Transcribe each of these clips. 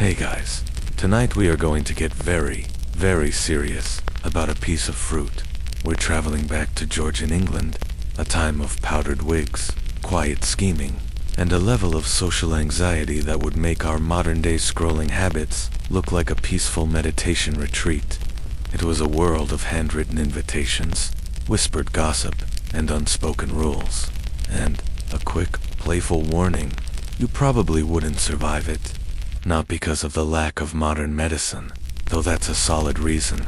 Hey guys, tonight we are going to get very, very serious about a piece of fruit. We're traveling back to Georgian England, a time of powdered wigs, quiet scheming, and a level of social anxiety that would make our modern-day scrolling habits look like a peaceful meditation retreat. It was a world of handwritten invitations, whispered gossip, and unspoken rules. And a quick, playful warning, you probably wouldn't survive it. Not because of the lack of modern medicine, though that's a solid reason,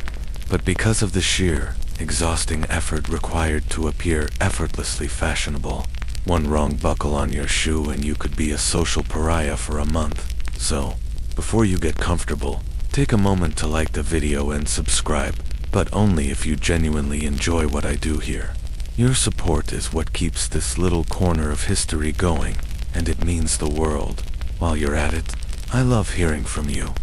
but because of the sheer, exhausting effort required to appear effortlessly fashionable. One wrong buckle on your shoe and you could be a social pariah for a month. So, before you get comfortable, take a moment to like the video and subscribe, but only if you genuinely enjoy what I do here. Your support is what keeps this little corner of history going, and it means the world. While you're at it, I love hearing from you.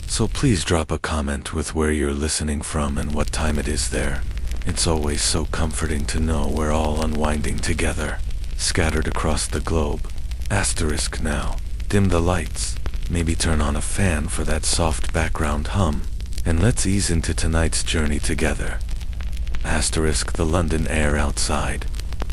So please drop a comment with where you're listening from and what time it is there. It's always so comforting to know we're all unwinding together, scattered across the globe. Asterisk now. Dim the lights. Maybe turn on a fan for that soft background hum. And let's ease into tonight's journey together. Asterisk the London air outside.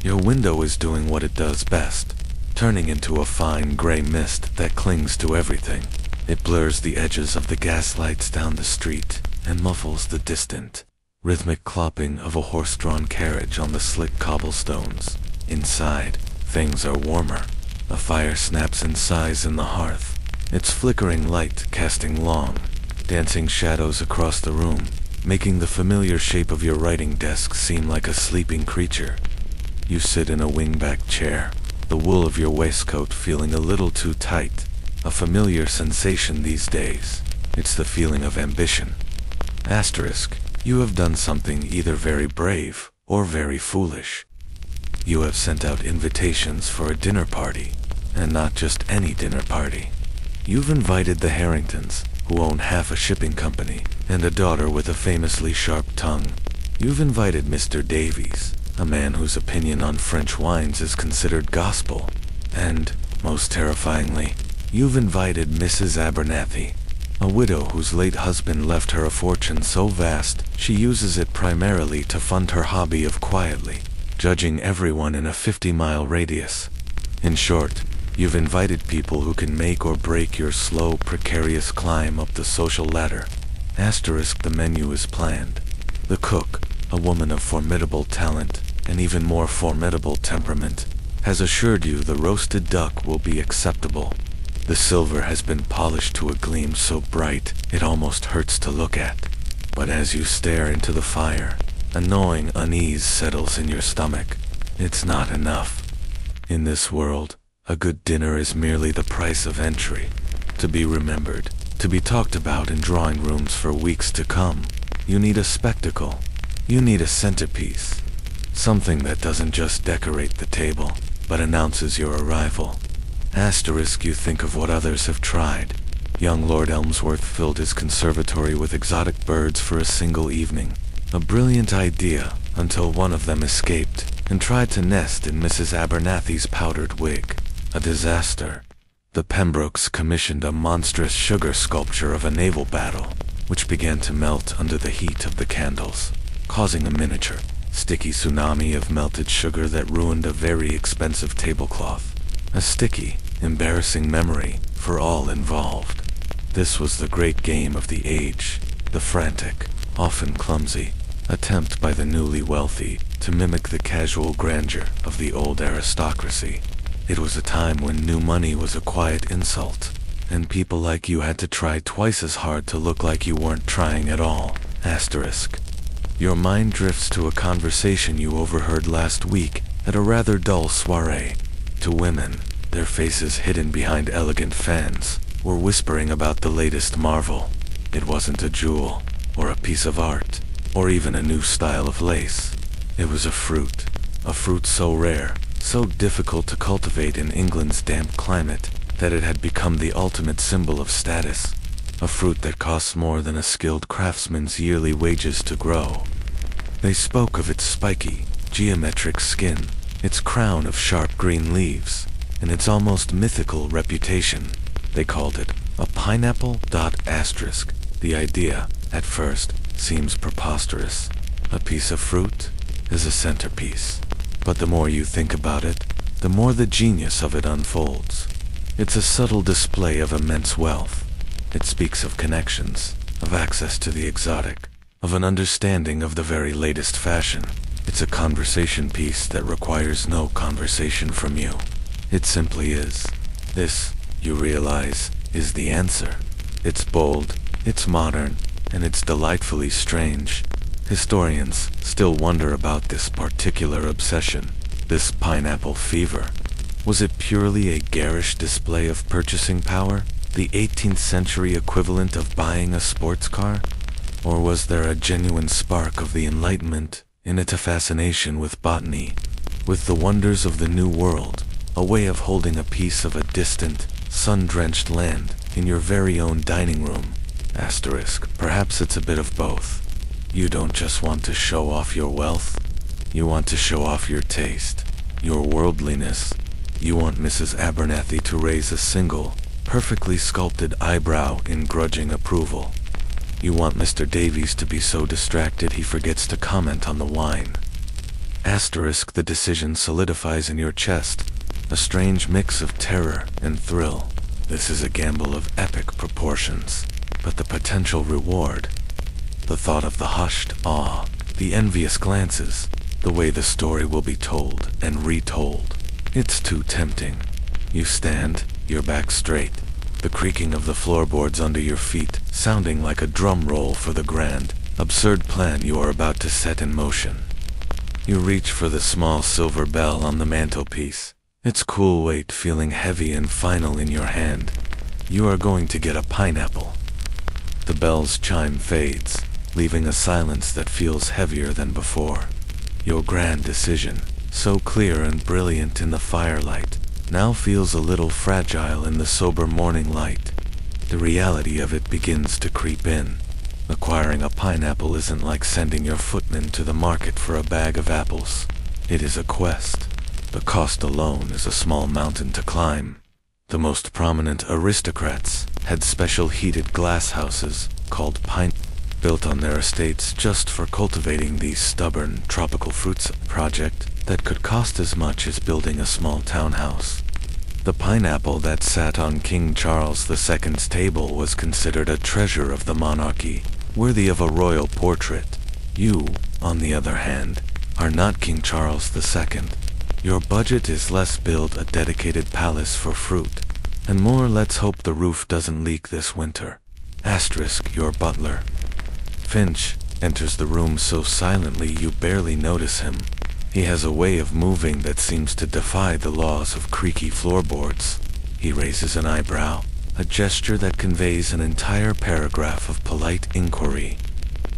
Your window is doing what it does best, turning into a fine gray mist that clings to everything. It blurs the edges of the gas lights down the street and muffles the distant, rhythmic clopping of a horse-drawn carriage on the slick cobblestones. Inside, things are warmer. A fire snaps and sighs in the hearth, its flickering light casting long, dancing shadows across the room, making the familiar shape of your writing desk seem like a sleeping creature. You sit in a wingback chair, the wool of your waistcoat feeling a little too tight, a familiar sensation these days. It's the feeling of ambition. Asterisk, you have done something either very brave or very foolish. You have sent out invitations for a dinner party, and not just any dinner party. You've invited the Harringtons, who own half a shipping company, and a daughter with a famously sharp tongue. You've invited Mr. Davies, a man whose opinion on French wines is considered gospel. And, most terrifyingly, you've invited Mrs. Abernathy, a widow whose late husband left her a fortune so vast she uses it primarily to fund her hobby of quietly judging everyone in a 50-mile radius. In short, you've invited people who can make or break your slow, precarious climb up the social ladder. Asterisk the menu is planned. The cook, a woman of formidable talent and even more formidable temperament, has assured you the roasted duck will be acceptable. The silver has been polished to a gleam so bright it almost hurts to look at. But as you stare into the fire, a gnawing unease settles in your stomach. It's not enough. In this world, a good dinner is merely the price of entry. To be remembered, to be talked about in drawing rooms for weeks to come, you need a spectacle. You need a centerpiece. Something that doesn't just decorate the table, but announces your arrival. Asterisk you think of what others have tried. Young Lord Elmsworth filled his conservatory with exotic birds for a single evening. A brilliant idea, until one of them escaped and tried to nest in Mrs. Abernathy's powdered wig. A disaster. The Pembrokes commissioned a monstrous sugar sculpture of a naval battle, which began to melt under the heat of the candles, causing a miniature, sticky tsunami of melted sugar that ruined a very expensive tablecloth. A sticky, embarrassing memory for all involved. This was the great game of the age, the frantic, often clumsy, attempt by the newly wealthy to mimic the casual grandeur of the old aristocracy. It was a time when new money was a quiet insult, and people like you had to try twice as hard to look like you weren't trying at all. Asterisk. Your mind drifts to a conversation you overheard last week at a rather dull soiree. To women, their faces hidden behind elegant fans, were whispering about the latest marvel. It wasn't a jewel, or a piece of art, or even a new style of lace. It was a fruit so rare, so difficult to cultivate in England's damp climate, that it had become the ultimate symbol of status. A fruit that costs more than a skilled craftsman's yearly wages to grow. They spoke of its spiky, geometric skin, its crown of sharp green leaves, and its almost mythical reputation. They called it A pineapple? Asterisk. The idea, at first, seems preposterous. A piece of fruit is a centerpiece. But the more you think about it, the more the genius of it unfolds. It's a subtle display of immense wealth. It speaks of connections, of access to the exotic, of an understanding of the very latest fashion. It's a conversation piece that requires no conversation from you. It simply is. This, you realize, is the answer. It's bold, it's modern, and it's delightfully strange. Historians still wonder about this particular obsession, this pineapple fever. Was it purely a garish display of purchasing power, the 18th century equivalent of buying a sports car? Or was there a genuine spark of the Enlightenment in it, a fascination with botany, with the wonders of the New World, a way of holding a piece of a distant, sun-drenched land in your very own dining room? Asterisk. Perhaps it's a bit of both. You don't just want to show off your wealth, you want to show off your taste, your worldliness. You want Mrs. Abernathy to raise a single, perfectly sculpted eyebrow in grudging approval. You want Mr. Davies to be so distracted he forgets to comment on the wine. Asterisk. The decision solidifies in your chest, a strange mix of terror and thrill. This is a gamble of epic proportions, but the potential reward, the thought of the hushed awe, the envious glances, the way the story will be told and retold. It's too tempting. You stand, your back straight, the creaking of the floorboards under your feet sounding like a drum roll for the grand, absurd plan you are about to set in motion. You reach for the small silver bell on the mantelpiece, its cool weight feeling heavy and final in your hand. You are going to get a pineapple. The bell's chime fades, leaving a silence that feels heavier than before. Your grand decision, so clear and brilliant in the firelight, now feels a little fragile in the sober morning light. The reality of it begins to creep in. Acquiring a pineapple isn't like sending your footman to the market for a bag of apples. It is a quest. The cost alone is a small mountain to climb. The most prominent aristocrats had special heated glass houses, called built on their estates just for cultivating these stubborn tropical fruits, a project that could cost as much as building a small townhouse. The pineapple that sat on King Charles II's table was considered a treasure of the monarchy, worthy of a royal portrait. You, on the other hand, are not King Charles II. Your budget is less build a dedicated palace for fruit, and more let's hope the roof doesn't leak this winter. Asterisk. Your butler, Finch, enters the room so silently you barely notice him. He has a way of moving that seems to defy the laws of creaky floorboards. He raises an eyebrow, a gesture that conveys an entire paragraph of polite inquiry.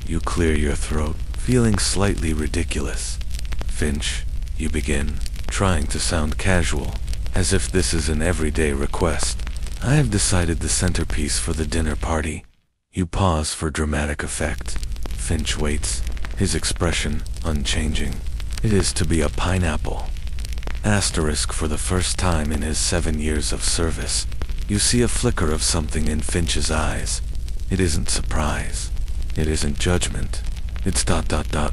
You clear your throat, feeling slightly ridiculous. Finch, you begin, trying to sound casual, as if this is an everyday request. I have decided the centerpiece for the dinner party. You pause for dramatic effect. Finch waits, his expression unchanging. It is to be a pineapple. Asterisk. For the first time in his 7 years of service, you see a flicker of something in Finch's eyes. It isn't surprise. It isn't judgment. It's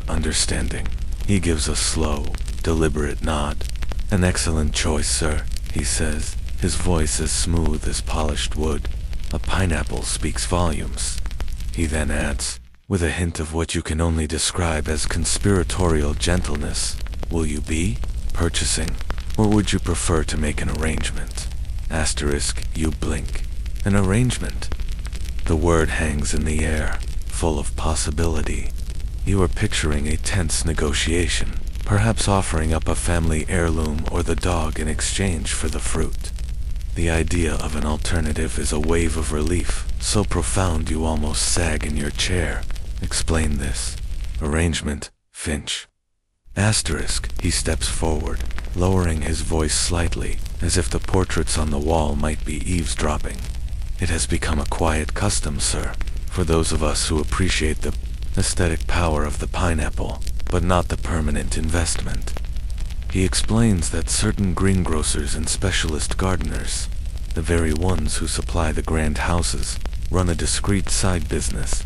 understanding. He gives a slow, deliberate nod. An excellent choice, sir, he says, his voice as smooth as polished wood. A pineapple speaks volumes. He then adds, with a hint of what you can only describe as conspiratorial gentleness, will you be purchasing, or would you prefer to make an arrangement? Asterisk. You blink. An arrangement. The word hangs in the air, full of possibility. You are picturing a tense negotiation, perhaps offering up a family heirloom or the dog in exchange for the fruit. The idea of an alternative is a wave of relief, so profound you almost sag in your chair. Explain this arrangement, Finch. Asterisk. He steps forward, lowering his voice slightly, as if the portraits on the wall might be eavesdropping. It has become a quiet custom, sir, for those of us who appreciate the aesthetic power of the pineapple, but not the permanent investment. He explains that certain greengrocers and specialist gardeners The very ones who supply the grand houses run a discreet side business.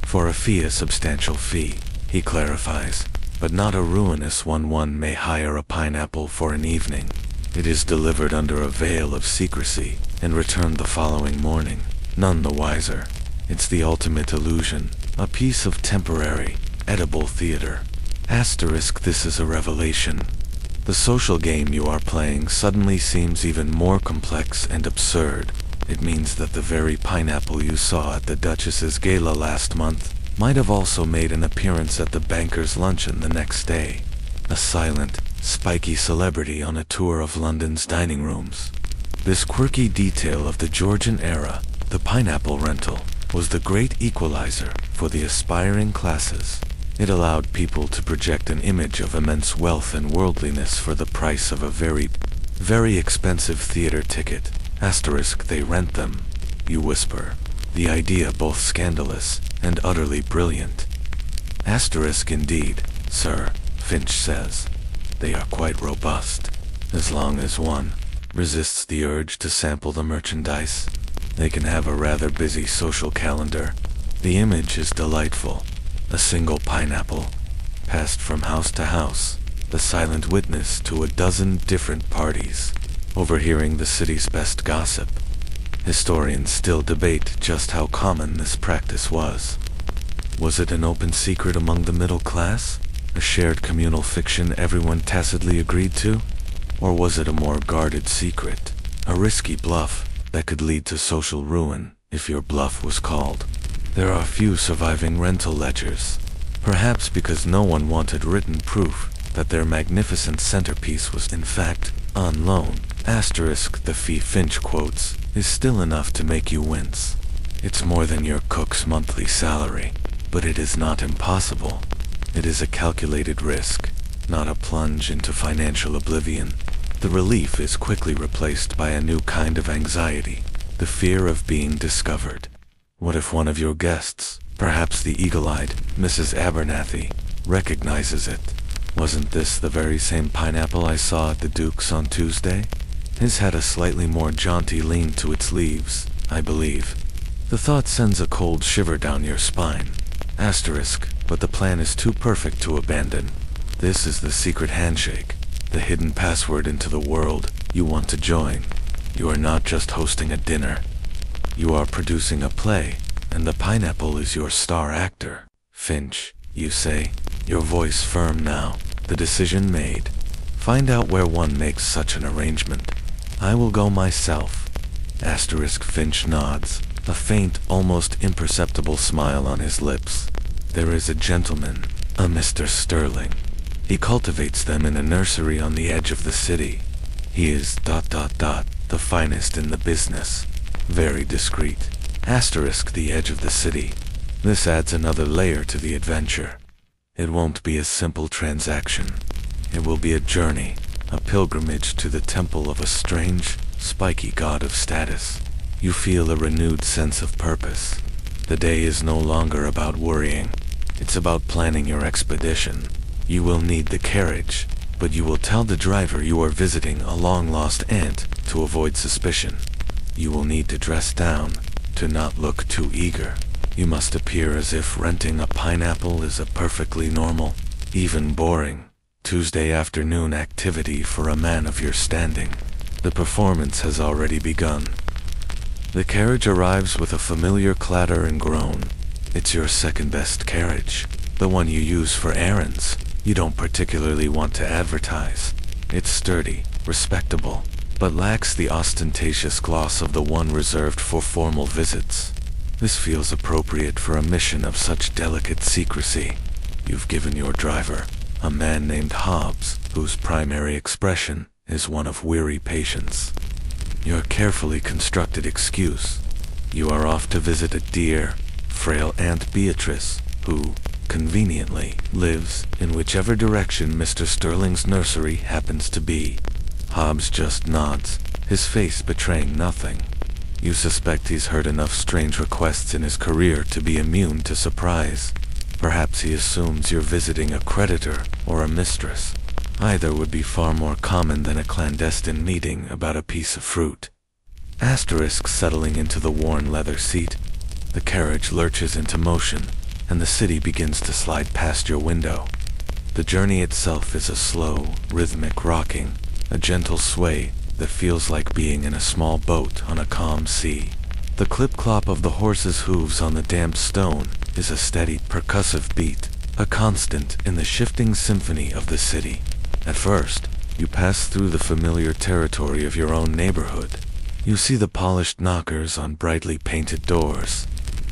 For a substantial fee, he clarifies, but not a ruinous one. One may hire a pineapple for an evening. It is delivered under a veil of secrecy and returned the following morning, none the wiser. It's the ultimate illusion, a piece of temporary, edible theater. This is a revelation. The social game you are playing suddenly seems even more complex and absurd. It means that the very pineapple you saw at the Duchess's gala last month might have also made an appearance at the banker's luncheon the next day. A silent, spiky celebrity on a tour of London's dining rooms. This quirky detail of the Georgian era, the pineapple rental, was the great equalizer for the aspiring classes. It allowed people to project an image of immense wealth and worldliness for the price of a very, very expensive theater ticket. They rent them. You whisper. The idea both scandalous and utterly brilliant. Indeed, sir, Finch says. They are quite robust. As long as one resists the urge to sample the merchandise, they can have a rather busy social calendar. The image is delightful. A single pineapple, passed from house to house, the silent witness to a dozen different parties, overhearing the city's best gossip. Historians still debate just how common this practice was. Was it an open secret among the middle class? A shared communal fiction everyone tacitly agreed to? Or was it a more guarded secret, a risky bluff that could lead to social ruin if your bluff was called? There are few surviving rental ledgers, perhaps because no one wanted written proof that their magnificent centerpiece was in fact on loan. The fee Finch quotes is still enough to make you wince. It's more than your cook's monthly salary, but it is not impossible. It is a calculated risk, not a plunge into financial oblivion. The relief is quickly replaced by a new kind of anxiety, the fear of being discovered. What if one of your guests, perhaps the eagle-eyed Mrs. Abernathy, recognizes it? Wasn't this the very same pineapple I saw at the Duke's on Tuesday? His had a slightly more jaunty lean to its leaves, I believe. The thought sends a cold shiver down your spine. But the plan is too perfect to abandon. This is the secret handshake, the hidden password into the world you want to join. You are not just hosting a dinner. You are producing a play, and the pineapple is your star actor. Finch, you say, your voice firm now, the decision made. Find out where one makes such an arrangement. I will go myself. Finch nods, a faint, almost imperceptible smile on his lips. There is a gentleman, a Mr. Sterling. He cultivates them in a nursery on the edge of the city. He is ... the finest in the business. Very discreet. The edge of the city. This adds another layer to the adventure. It won't be a simple transaction. It will be a journey, a pilgrimage to the temple of a strange, spiky god of status. You feel a renewed sense of purpose. The day is no longer about worrying. It's about planning your expedition. You will need the carriage, but you will tell the driver you are visiting a long-lost aunt to avoid suspicion. You will need to dress down, to not look too eager. You must appear as if renting a pineapple is a perfectly normal, even boring, Tuesday afternoon activity for a man of your standing. The performance has already begun. The carriage arrives with a familiar clatter and groan. It's your second-best carriage, the one you use for errands. You don't particularly want to advertise. It's sturdy, respectable, but lacks the ostentatious gloss of the one reserved for formal visits. This feels appropriate for a mission of such delicate secrecy. You've given your driver, a man named Hobbs, whose primary expression is one of weary patience, your carefully constructed excuse. You are off to visit a dear, frail Aunt Beatrice, who, conveniently, lives in whichever direction Mr. Sterling's nursery happens to be. Hobbs just nods, his face betraying nothing. You suspect he's heard enough strange requests in his career to be immune to surprise. Perhaps he assumes you're visiting a creditor or a mistress. Either would be far more common than a clandestine meeting about a piece of fruit. Asterisk settling into the worn leather seat, the carriage lurches into motion, and the city begins to slide past your window. The journey itself is a slow, rhythmic rocking, a gentle sway that feels like being in a small boat on a calm sea. The clip-clop of the horse's hooves on the damp stone is a steady, percussive beat, a constant in the shifting symphony of the city. At first, you pass through the familiar territory of your own neighborhood. You see the polished knockers on brightly painted doors,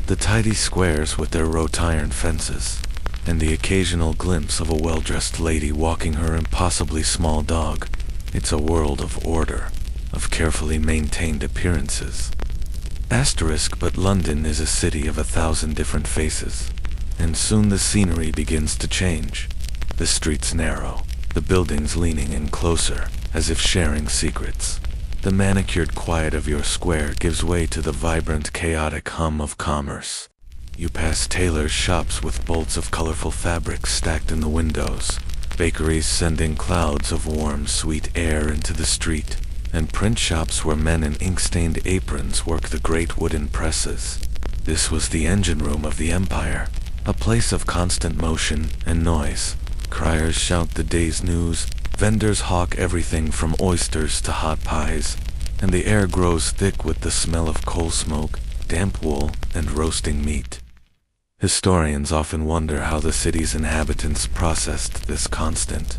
the tidy squares with their wrought iron fences, and the occasional glimpse of a well-dressed lady walking her impossibly small dog. It's a world of order, of carefully maintained appearances. Asterisk, but London is a city of 1,000 different faces, and soon the scenery begins to change. The streets narrow, the buildings leaning in closer, as if sharing secrets. The manicured quiet of your square gives way to the vibrant, chaotic hum of commerce. You pass tailors' shops with bolts of colorful fabrics stacked in the windows, bakeries sending clouds of warm, sweet air into the street, and print shops where men in ink-stained aprons work the great wooden presses. This was the engine room of the empire, a place of constant motion and noise. Criers shout the day's news, vendors hawk everything from oysters to hot pies, and the air grows thick with the smell of coal smoke, damp wool, and roasting meat. Historians often wonder how the city's inhabitants processed this constant,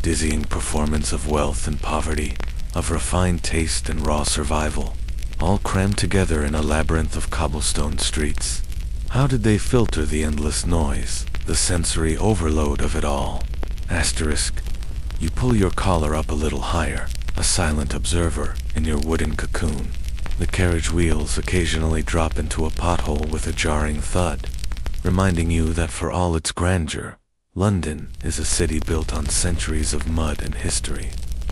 dizzying performance of wealth and poverty, of refined taste and raw survival, all crammed together in a labyrinth of cobblestone streets. How did they filter the endless noise, the sensory overload of it all? Asterisk. You pull your collar up a little higher, a silent observer in your wooden cocoon. The carriage wheels occasionally drop into a pothole with a jarring thud, reminding you that for all its grandeur, London is a city built on centuries of mud and history.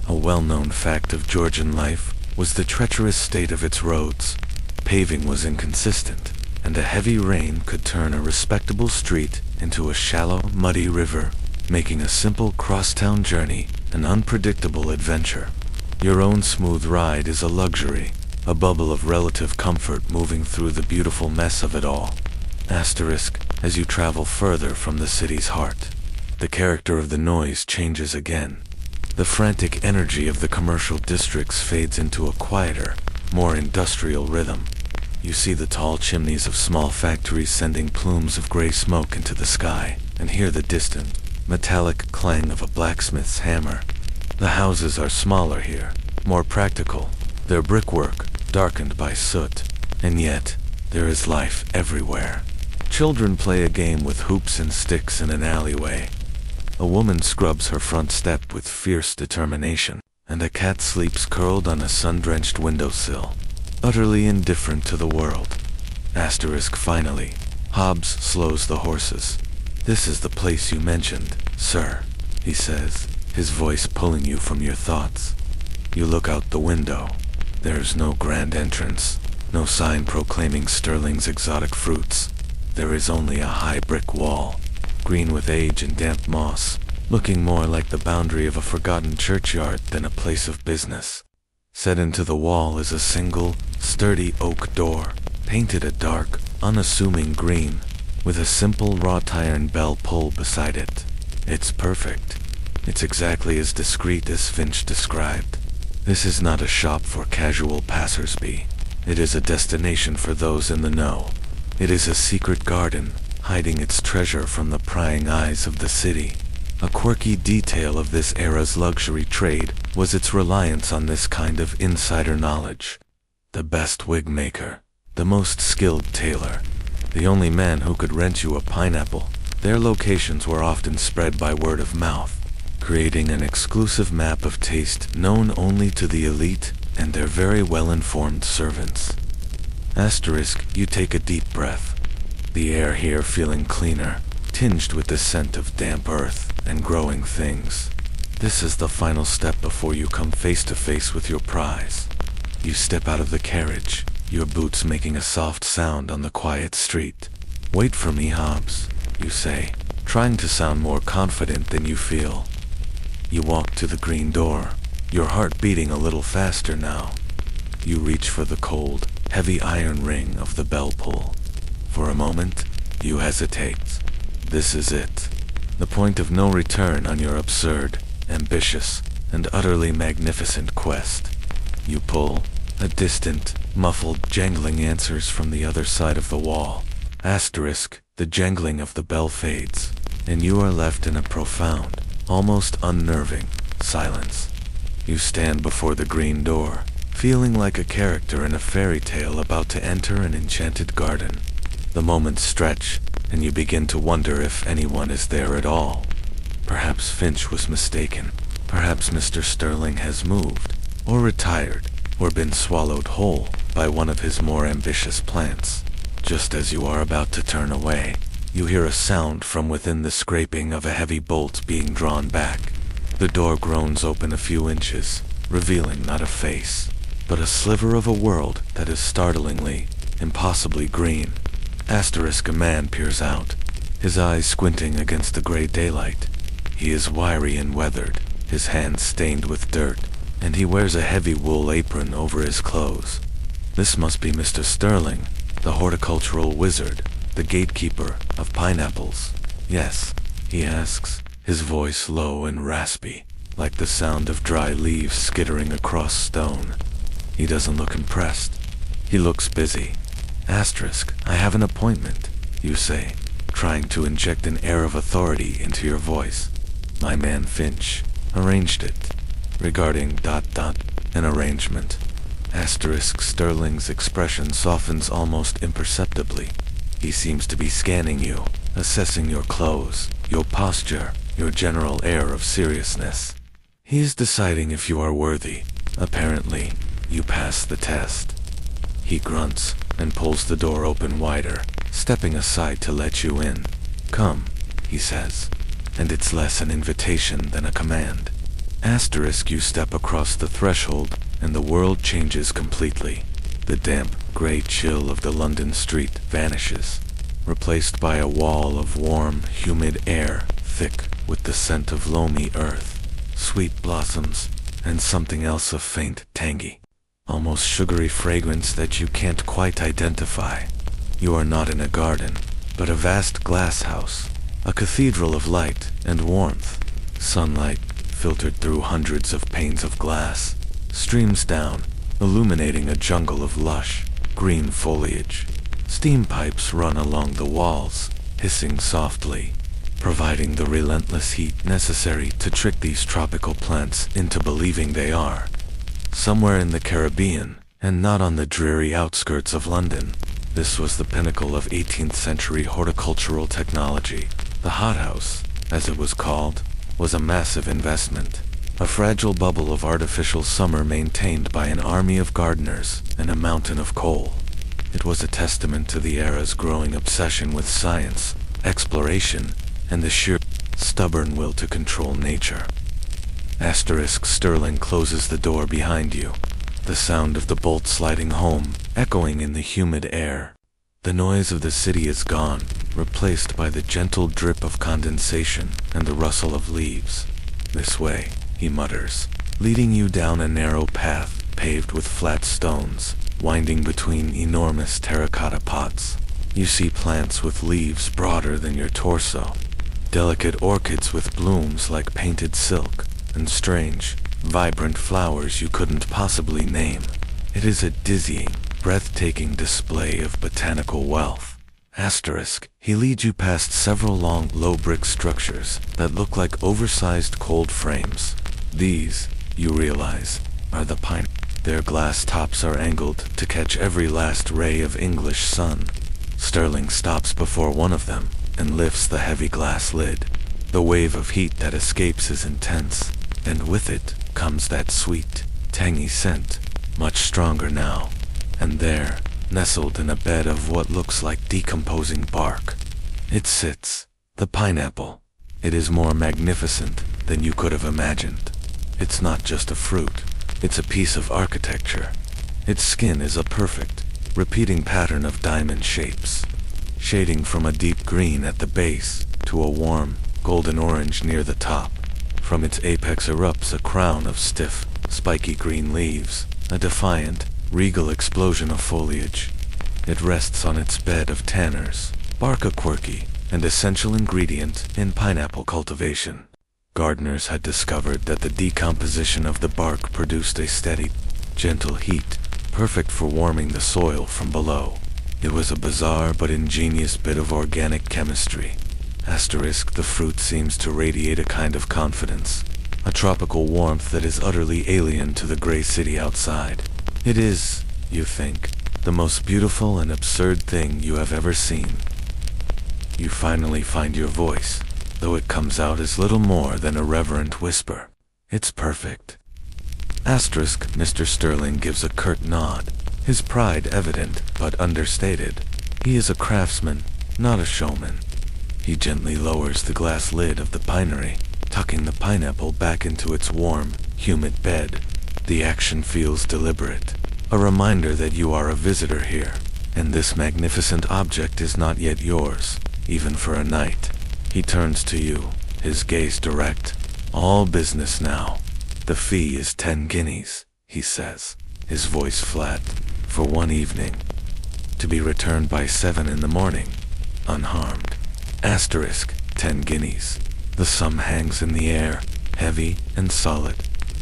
A well-known fact of Georgian life was the treacherous state of its roads. Paving was inconsistent, and a heavy rain could turn a respectable street into a shallow, muddy river, making a simple crosstown journey an unpredictable adventure. Your own smooth ride is a luxury, a bubble of relative comfort moving through the beautiful mess of it all. Asterisk, as you travel further from the city's heart, the character of the noise changes again. The frantic energy of the commercial districts fades into a quieter, more industrial rhythm. You see the tall chimneys of small factories sending plumes of gray smoke into the sky, and hear the distant, metallic clang of a blacksmith's hammer. The houses are smaller here, more practical, their brickwork darkened by soot, and yet there is life everywhere. Children play a game with hoops and sticks in an alleyway. A woman scrubs her front step with fierce determination, and a cat sleeps curled on a sun-drenched windowsill, utterly indifferent to the world. Asterisk finally. Hobbs slows the horses. "This is the place you mentioned, sir," he says, his voice pulling you from your thoughts. You look out the window. There's no grand entrance, no sign proclaiming Sterling's exotic fruits. There is only a high brick wall, green with age and damp moss, looking more like the boundary of a forgotten churchyard than a place of business. Set into the wall is a single, sturdy oak door, painted a dark, unassuming green, with a simple wrought iron bell pull beside it. It's perfect. It's exactly as discreet as Finch described. This is not a shop for casual passers-by. It is a destination for those in the know. It is a secret garden, hiding its treasure from the prying eyes of the city. A quirky detail of this era's luxury trade was its reliance on this kind of insider knowledge. The best wig maker, the most skilled tailor, the only man who could rent you a pineapple. Their locations were often spread by word of mouth, creating an exclusive map of taste known only to the elite and their very well-informed servants. Asterisk, you take a deep breath. The air here feeling cleaner, tinged with the scent of damp earth and growing things. This is the final step before you come face to face with your prize. You step out of the carriage, your boots making a soft sound on the quiet street. "Wait for me, Hobbs," you say, trying to sound more confident than you feel. You walk to the green door, your heart beating a little faster now. You reach for the cold, heavy iron ring of the bell pull. For a moment, you hesitate. This is it. The point of no return on your absurd, ambitious, and utterly magnificent quest. You pull. A distant, muffled jangling answers from the other side of the wall. Asterisk, the jangling of the bell fades, and you are left in a profound, almost unnerving, silence. You stand before the green door, feeling like a character in a fairy tale about to enter an enchanted garden. The moments stretch, and you begin to wonder if anyone is there at all. Perhaps Finch was mistaken. Perhaps Mr. Sterling has moved, or retired, or been swallowed whole by one of his more ambitious plants. Just as you are about to turn away, you hear a sound from within, the scraping of a heavy bolt being drawn back. The door groans open a few inches, revealing not a face, but a sliver of a world that is startlingly, impossibly green. Asterisk, a man peers out, his eyes squinting against the gray daylight. He is wiry and weathered, his hands stained with dirt, and he wears a heavy wool apron over his clothes. This must be Mr. Sterling, the horticultural wizard, the gatekeeper of pineapples. Yes, he asks, his voice low and raspy, like the sound of dry leaves skittering across stone. He doesn't look impressed. He looks busy. Asterisk, I have an appointment, you say, trying to inject an air of authority into your voice. My man Finch arranged it. Regarding ... an arrangement. Asterisk, Sterling's expression softens almost imperceptibly. He seems to be scanning you, assessing your clothes, your posture, your general air of seriousness. He is deciding if you are worthy. Apparently, you pass the test. He grunts and pulls the door open wider, stepping aside to let you in. Come, he says, and it's less an invitation than a command. Asterisk, you step across the threshold, and the world changes completely. The damp, gray chill of the London street vanishes, replaced by a wall of warm, humid air, thick with the scent of loamy earth, sweet blossoms, and something else of faint, tangy, almost sugary fragrance that you can't quite identify. You are not in a garden, but a vast glass house, a cathedral of light and warmth. Sunlight, filtered through hundreds of panes of glass, streams down, illuminating a jungle of lush, green foliage. Steam pipes run along the walls, hissing softly, providing the relentless heat necessary to trick these tropical plants into believing they are somewhere in the Caribbean, and not on the dreary outskirts of London. This was the pinnacle of 18th century horticultural technology. The hothouse, as it was called, was a massive investment, a fragile bubble of artificial summer maintained by an army of gardeners and a mountain of coal. It was a testament to the era's growing obsession with science, exploration, and the sheer, stubborn will to control nature. Asterisk, Sterling closes the door behind you, the sound of the bolt sliding home echoing in the humid air. The noise of the city is gone, replaced by the gentle drip of condensation and the rustle of leaves. This way, he mutters, leading you down a narrow path paved with flat stones, winding between enormous terracotta pots. You see plants with leaves broader than your torso, delicate orchids with blooms like painted silk, and strange, vibrant flowers you couldn't possibly name. It is a dizzying, breathtaking display of botanical wealth. Asterisk, he leads you past several long, low brick structures that look like oversized cold frames. These, you realize, are the pine. Their glass tops are angled to catch every last ray of English sun. Sterling stops before one of them and lifts the heavy glass lid. The wave of heat that escapes is intense, and with it comes that sweet, tangy scent, much stronger now. And there, nestled in a bed of what looks like decomposing bark, it sits, the pineapple. It is more magnificent than you could have imagined. It's not just a fruit, it's a piece of architecture. Its skin is a perfect, repeating pattern of diamond shapes, shading from a deep green at the base to a warm, golden orange near the top. From its apex erupts a crown of stiff, spiky green leaves, a defiant, regal explosion of foliage. It rests on its bed of tanners, bark a quirky and essential ingredient in pineapple cultivation. Gardeners had discovered that the decomposition of the bark produced a steady, gentle heat, perfect for warming the soil from below. It was a bizarre but ingenious bit of organic chemistry. Asterisk, the fruit seems to radiate a kind of confidence, a tropical warmth that is utterly alien to the gray city outside. It is, you think, the most beautiful and absurd thing you have ever seen. You finally find your voice, though it comes out as little more than a reverent whisper. It's perfect. Asterisk, Mr. Sterling gives a curt nod, his pride evident but understated. He is a craftsman, not a showman. He gently lowers the glass lid of the pinery, tucking the pineapple back into its warm, humid bed. The action feels deliberate, a reminder that you are a visitor here, and this magnificent object is not yet yours, even for a night. He turns to you, his gaze direct. All business now. The fee is 10 guineas, he says, his voice flat, for one evening, to be returned by 7 in the morning, unharmed. Asterisk, 10 guineas. The sum hangs in the air, heavy and solid.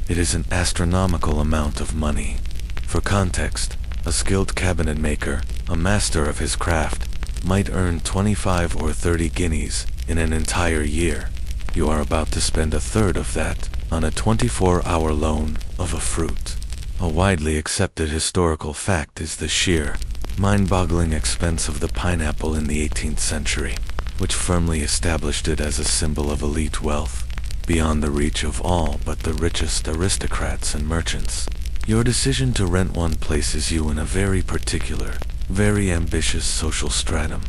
It is an astronomical amount of money. For context, a skilled cabinet maker, a master of his craft, might earn 25 or 30 guineas in an entire year. You are about to spend a third of that on a 24-hour loan of a fruit. A widely accepted historical fact is the sheer, mind-boggling expense of the pineapple in the 18th century, which firmly established it as a symbol of elite wealth, beyond the reach of all but the richest aristocrats and merchants. Your decision to rent one places you in a very particular, very ambitious social stratum.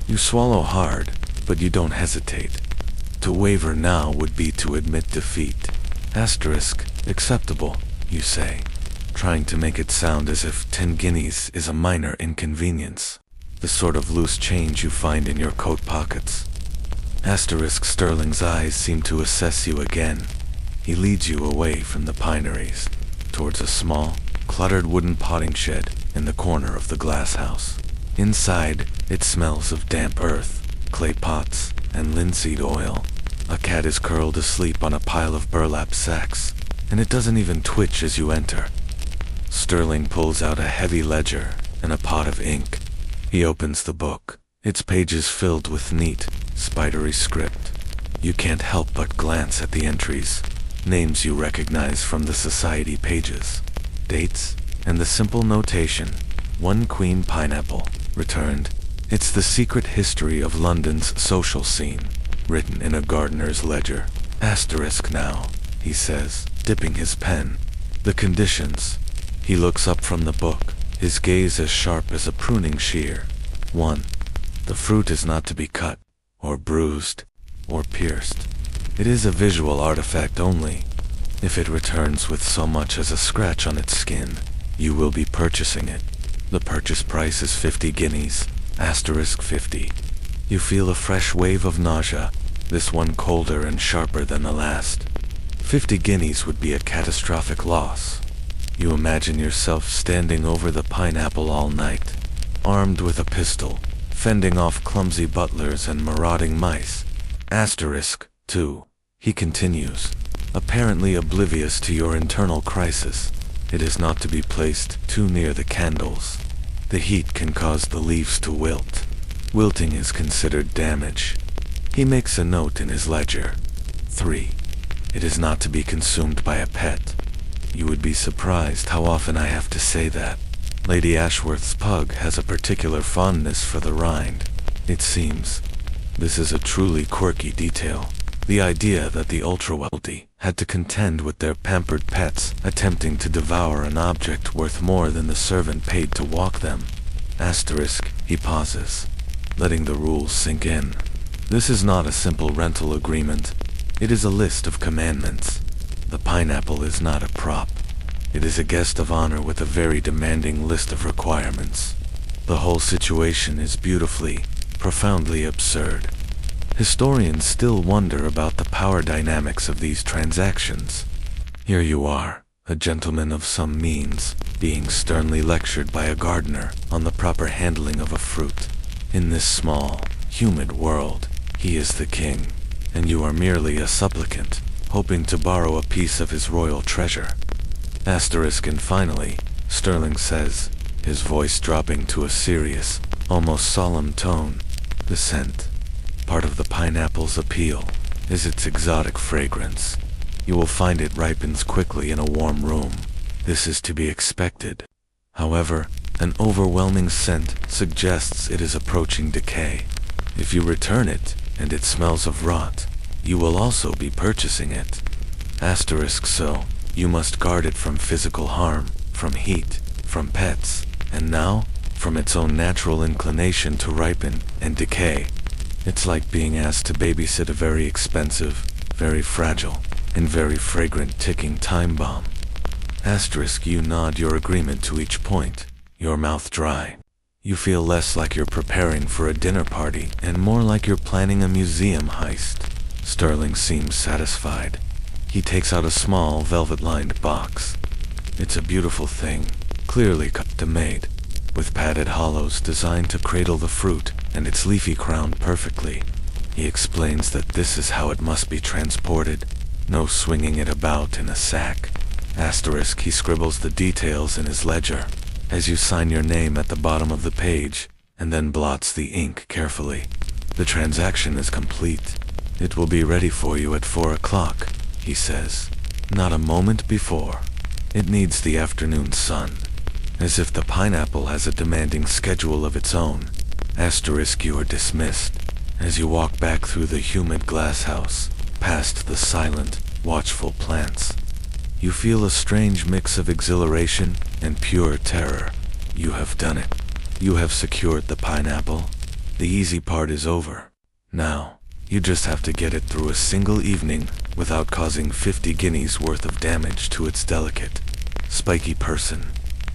You swallow hard, but you don't hesitate. To waver now would be to admit defeat. Asterisk, acceptable, you say, trying to make it sound as if 10 guineas is a minor inconvenience, the sort of loose change you find in your coat pockets. Asterisk, Sterling's eyes seem to assess you again. He leads you away from the pineries, towards a small, cluttered wooden potting shed in the corner of the glass house. Inside, it smells of damp earth, clay pots, and linseed oil. A cat is curled asleep on a pile of burlap sacks, and it doesn't even twitch as you enter. Sterling pulls out a heavy ledger and a pot of ink. He opens the book, its pages filled with neat, spidery script. You can't help but glance at the entries, names you recognize from the society pages, dates, and the simple notation, 1 Queen Pineapple, returned. It's the secret history of London's social scene, written in a gardener's ledger. Asterisk now, he says, dipping his pen. The conditions. He looks up from the book, his gaze as sharp as a pruning shear. 1. The fruit is not to be cut, or bruised, or pierced. It is a visual artifact only. If it returns with so much as a scratch on its skin, you will be purchasing it. The purchase price is 50 guineas, asterisk 50. You feel a fresh wave of nausea, this one colder and sharper than the last. 50 guineas would be a catastrophic loss. You imagine yourself standing over the pineapple all night, armed with a pistol, fending off clumsy butlers and marauding mice. Asterisk 2. He continues, apparently oblivious to your internal crisis. It is not to be placed too near the candles. The heat can cause the leaves to wilt. Wilting is considered damage. He makes a note in his ledger. 3. It is not to be consumed by a pet. You would be surprised how often I have to say that. Lady Ashworth's pug has a particular fondness for the rind, it seems. This is a truly quirky detail. The idea that the ultra-wealthy had to contend with their pampered pets attempting to devour an object worth more than the servant paid to walk them. Asterisk, he pauses, letting the rules sink in. This is not a simple rental agreement. It is a list of commandments. The pineapple is not a prop. It is a guest of honor with a very demanding list of requirements. The whole situation is beautifully, profoundly absurd. Historians still wonder about the power dynamics of these transactions. Here you are, a gentleman of some means, being sternly lectured by a gardener on the proper handling of a fruit. In this small, humid world, he is the king, and you are merely a supplicant, hoping to borrow a piece of his royal treasure. Asterisk. And finally, Sterling says, his voice dropping to a serious, almost solemn tone, the scent. Part of the pineapple's appeal is its exotic fragrance. You will find it ripens quickly in a warm room. This is to be expected. However, an overwhelming scent suggests it is approaching decay. If you return it, and it smells of rot, you will also be purchasing it. Asterisk. So, you must guard it from physical harm, from heat, from pets, and now, from its own natural inclination to ripen and decay. It's like being asked to babysit a very expensive, very fragile, and very fragrant ticking time bomb. Asterisk. You nod your agreement to each point, your mouth dry. You feel less like you're preparing for a dinner party and more like you're planning a museum heist. Sterling seems satisfied. He takes out a small velvet-lined box. It's a beautiful thing, clearly custom-made, with padded hollows designed to cradle the fruit and its leafy crown perfectly. He explains that this is how it must be transported. No swinging it about in a sack. Asterisk. He scribbles the details in his ledger, as you sign your name at the bottom of the page, and then blots the ink carefully. The transaction is complete. It will be ready for you at 4 o'clock, he says. Not a moment before. It needs the afternoon sun. As if the pineapple has a demanding schedule of its own. Asterisk. You are dismissed, as you walk back through the humid glasshouse, past the silent, watchful plants. You feel a strange mix of exhilaration and pure terror. You have done it. You have secured the pineapple. The easy part is over. Now, you just have to get it through a single evening without causing 50 guineas worth of damage to its delicate, spiky person,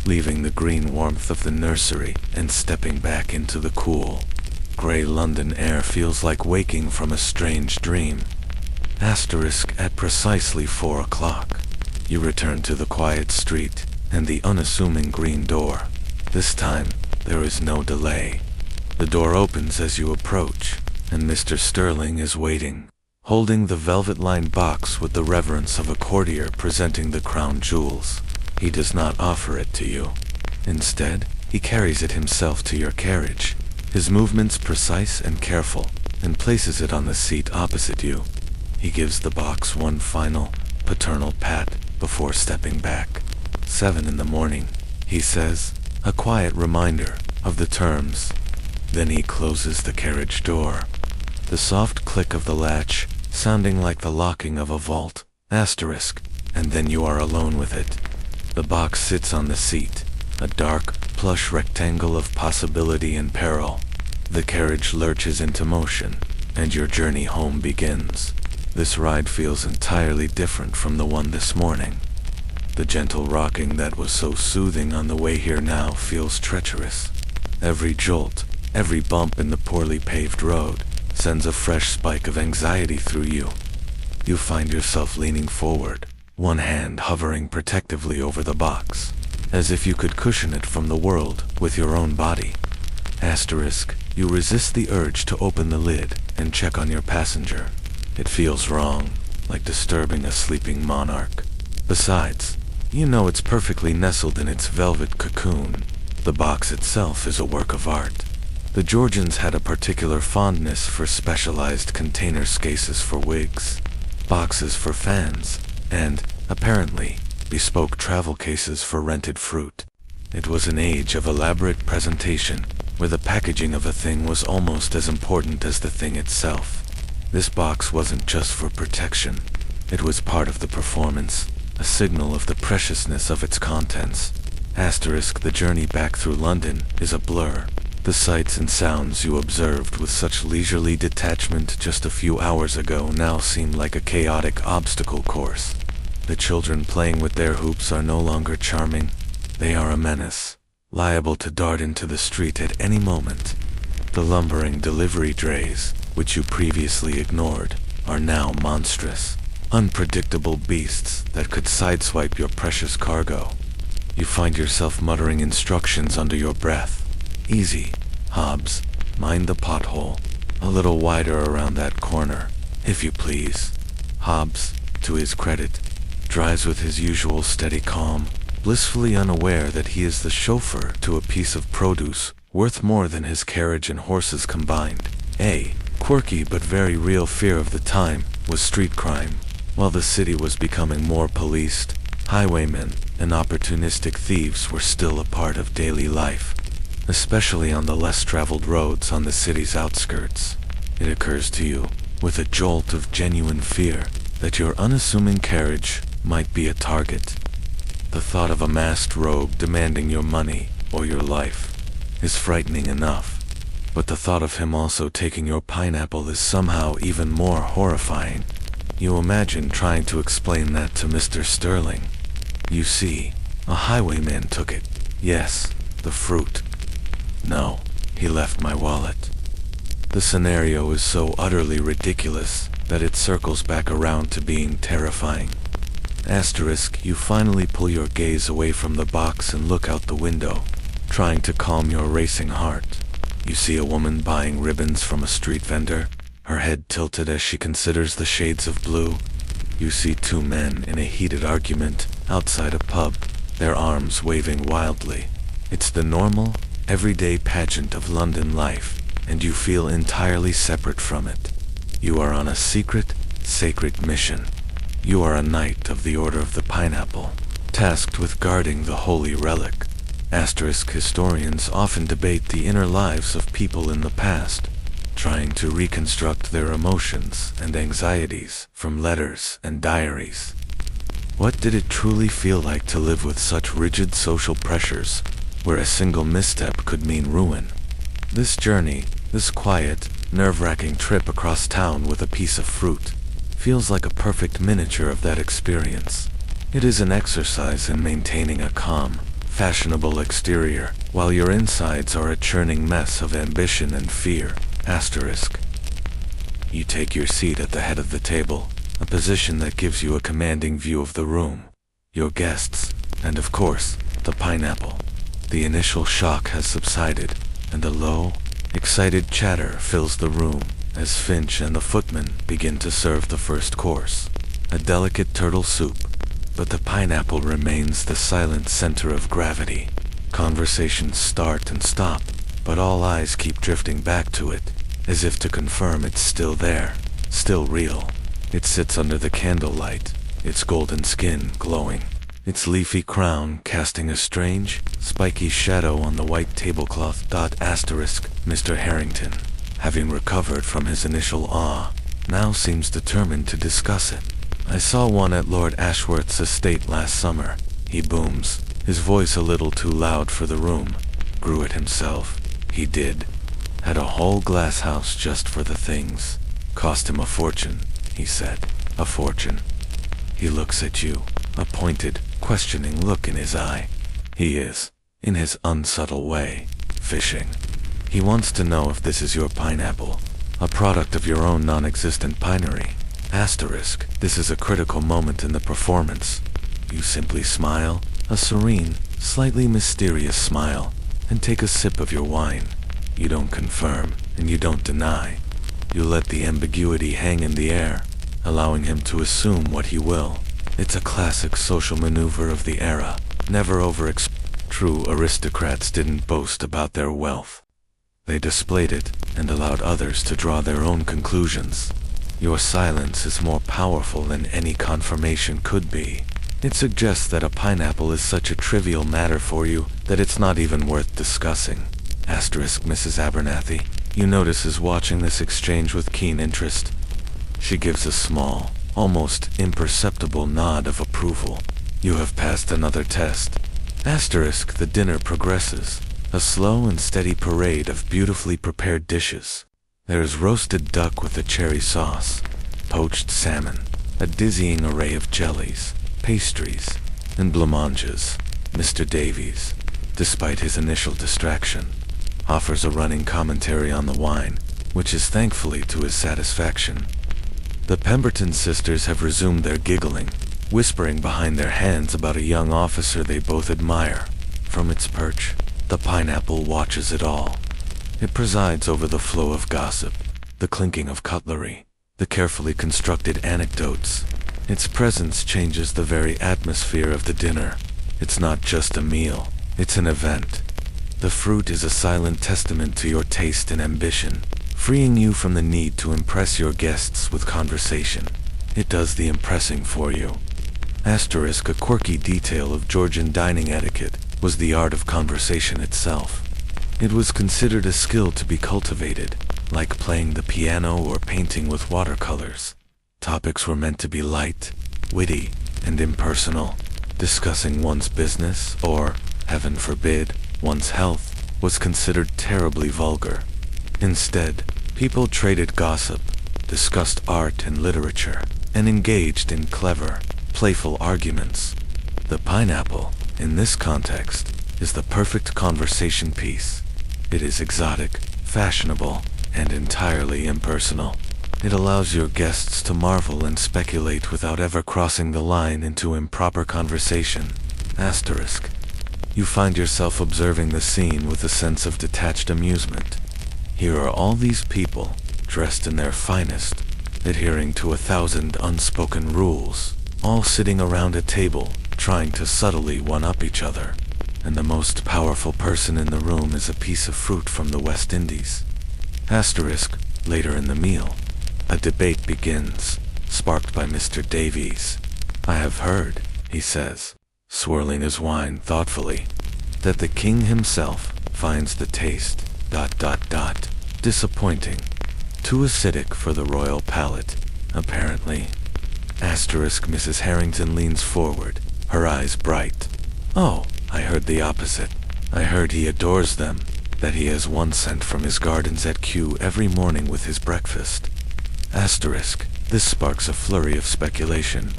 leaving the green warmth of the nursery and stepping back into the cool, gray London air feels like waking from a strange dream. Asterisk. At precisely 4 o'clock, you return to the quiet street and the unassuming green door. This time, there is no delay. The door opens as you approach, and Mr. Sterling is waiting, holding the velvet-lined box with the reverence of a courtier presenting the crown jewels. He does not offer it to you. Instead, he carries it himself to your carriage, his movements precise and careful, and places it on the seat opposite you. He gives the box one final, paternal pat before stepping back. 7 in the morning, he says, a quiet reminder of the terms. Then he closes the carriage door. The soft click of the latch, sounding like the locking of a vault. Asterisk. And then you are alone with it. The box sits on the seat, a dark, plush rectangle of possibility and peril. The carriage lurches into motion, and your journey home begins. This ride feels entirely different from the one this morning. The gentle rocking that was so soothing on the way here now feels treacherous. Every jolt, every bump in the poorly paved road, sends a fresh spike of anxiety through you. You find yourself leaning forward, one hand hovering protectively over the box, as if you could cushion it from the world with your own body. Asterisk. You resist the urge to open the lid and check on your passenger. It feels wrong, like disturbing a sleeping monarch. Besides, you know it's perfectly nestled in its velvet cocoon. The box itself is a work of art. The Georgians had a particular fondness for specialized container cases for wigs, boxes for fans, and, apparently, bespoke travel cases for rented fruit. It was an age of elaborate presentation, where the packaging of a thing was almost as important as the thing itself. This box wasn't just for protection. It was part of the performance, a signal of the preciousness of its contents. Asterisk. The journey back through London is a blur. The sights and sounds you observed with such leisurely detachment just a few hours ago now seem like a chaotic obstacle course. The children playing with their hoops are no longer charming. They are a menace, liable to dart into the street at any moment. The lumbering delivery drays, which you previously ignored, are now monstrous. unpredictable beasts that could sideswipe your precious cargo. You find yourself muttering instructions under your breath. Easy, Hobbs, mind the pothole. A little wider around that corner, if you please. Hobbs, to his credit, drives with his usual steady calm, blissfully unaware that he is the chauffeur to a piece of produce worth more than his carriage and horses combined. A quirky but very real fear of the time was street crime. While the city was becoming more policed, highwaymen and opportunistic thieves were still a part of daily life, especially on the less traveled roads on the city's outskirts. It occurs to you, with a jolt of genuine fear, that your unassuming carriage might be a target. The thought of a masked rogue demanding your money or your life is frightening enough, but the thought of him also taking your pineapple is somehow even more horrifying. You imagine trying to explain that to Mr. Sterling. You see, a highwayman took it. Yes, the fruit. No, he left my wallet. The scenario is so utterly ridiculous that it circles back around to being terrifying. Asterisk, you finally pull your gaze away from the box and look out the window, trying to calm your racing heart. You see a woman buying ribbons from a street vendor, her head tilted as she considers the shades of blue. You see two men in a heated argument outside a pub, their arms waving wildly. It's the normal, everyday pageant of London life, and you feel entirely separate from it. You are on a secret, sacred mission. You are a knight of the Order of the Pineapple, tasked with guarding the holy relic. Asterisk, historians often debate the inner lives of people in the past, trying to reconstruct their emotions and anxieties from letters and diaries. What did it truly feel like to live with such rigid social pressures, where a single misstep could mean ruin? This journey, this quiet, nerve-wracking trip across town with a piece of fruit, feels like a perfect miniature of that experience. It is an exercise in maintaining a calm, fashionable exterior, while your insides are a churning mess of ambition and fear. Asterisk. You take your seat at the head of the table, a position that gives you a commanding view of the room, your guests, and of course, the pineapple. The initial shock has subsided, and a low, excited chatter fills the room as Finch and the footman begin to serve the first course, a delicate turtle soup, but the pineapple remains the silent center of gravity. Conversations start and stop, but all eyes keep drifting back to it, as if to confirm it's still there, still real. It sits under the candlelight, its golden skin glowing, its leafy crown casting a strange, spiky shadow on the white tablecloth. Asterisk, Mr. Harrington, having recovered from his initial awe, now seems determined to discuss it. I saw one at Lord Ashworth's estate last summer, he booms, his voice a little too loud for the room. Grew it himself. He did. Had a whole glass house just for the things. Cost him a fortune, he said. A fortune. He looks at you, a pointed, questioning look in his eye. He is, in his unsubtle way, fishing. He wants to know if this is your pineapple, a product of your own non-existent pinery. Asterisk, this is a critical moment in the performance. You simply smile, a serene, slightly mysterious smile, and take a sip of your wine. You don't confirm, and you don't deny. You let the ambiguity hang in the air, allowing him to assume what he will. It's a classic social maneuver of the era, never overexposed. True aristocrats didn't boast about their wealth. They displayed it, and allowed others to draw their own conclusions. Your silence is more powerful than any confirmation could be. It suggests that a pineapple is such a trivial matter for you that it's not even worth discussing. Asterisk, Mrs. Abernathy, you notice, is watching this exchange with keen interest. She gives a small, almost imperceptible nod of approval. You have passed another test. Asterisk, the dinner progresses, a slow and steady parade of beautifully prepared dishes. There is roasted duck with a cherry sauce, poached salmon, a dizzying array of jellies, pastries, and blancmanges. Mr. Davies, despite his initial distraction, offers a running commentary on the wine, which is thankfully to his satisfaction. The Pemberton sisters have resumed their giggling, whispering behind their hands about a young officer they both admire. From its perch, the pineapple watches it all. It presides over the flow of gossip, the clinking of cutlery, the carefully constructed anecdotes. Its presence changes the very atmosphere of the dinner. It's not just a meal, it's an event. The fruit is a silent testament to your taste and ambition, freeing you from the need to impress your guests with conversation. It does the impressing for you. Asterisk, a quirky detail of Georgian dining etiquette was the art of conversation itself. It was considered a skill to be cultivated, like playing the piano or painting with watercolors. Topics were meant to be light, witty, and impersonal. Discussing one's business, or, heaven forbid, one's health, was considered terribly vulgar. Instead, people traded gossip, discussed art and literature, and engaged in clever, playful arguments. The pineapple, in this context, is the perfect conversation piece. It is exotic, fashionable, and entirely impersonal. It allows your guests to marvel and speculate without ever crossing the line into improper conversation. Asterisk. You find yourself observing the scene with a sense of detached amusement. Here are all these people, dressed in their finest, adhering to 1,000 unspoken rules, all sitting around a table, trying to subtly one-up each other. And the most powerful person in the room is a piece of fruit from the West Indies. Asterisk. Later in the meal, a debate begins, sparked by Mr. Davies. I have heard, he says, swirling his wine thoughtfully, that the king himself finds the taste, disappointing. Too acidic for the royal palate, apparently. Asterisk. Mrs. Harrington leans forward, her eyes bright. Oh, I heard the opposite. I heard he adores them, that he has one sent from his gardens at Kew every morning with his breakfast. Asterisk. This sparks a flurry of speculation.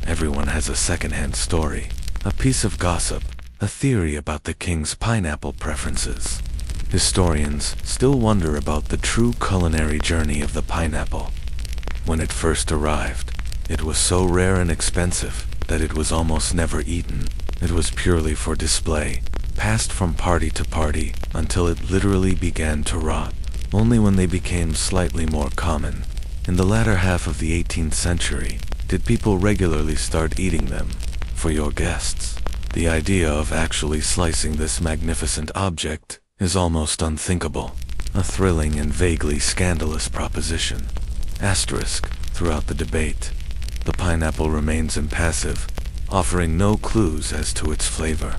Everyone has a second-hand story, a piece of gossip, a theory about the king's pineapple preferences. Historians still wonder about the true culinary journey of the pineapple. When it first arrived, it was so rare and expensive that it was almost never eaten. It was purely for display, passed from party to party until it literally began to rot. Only when they became slightly more common, in the latter half of the 18th century, did people regularly start eating them. For your guests, the idea of actually slicing this magnificent object is almost unthinkable, a thrilling and vaguely scandalous proposition. Asterisk. Throughout the debate, the pineapple remains impassive, offering no clues as to its flavor.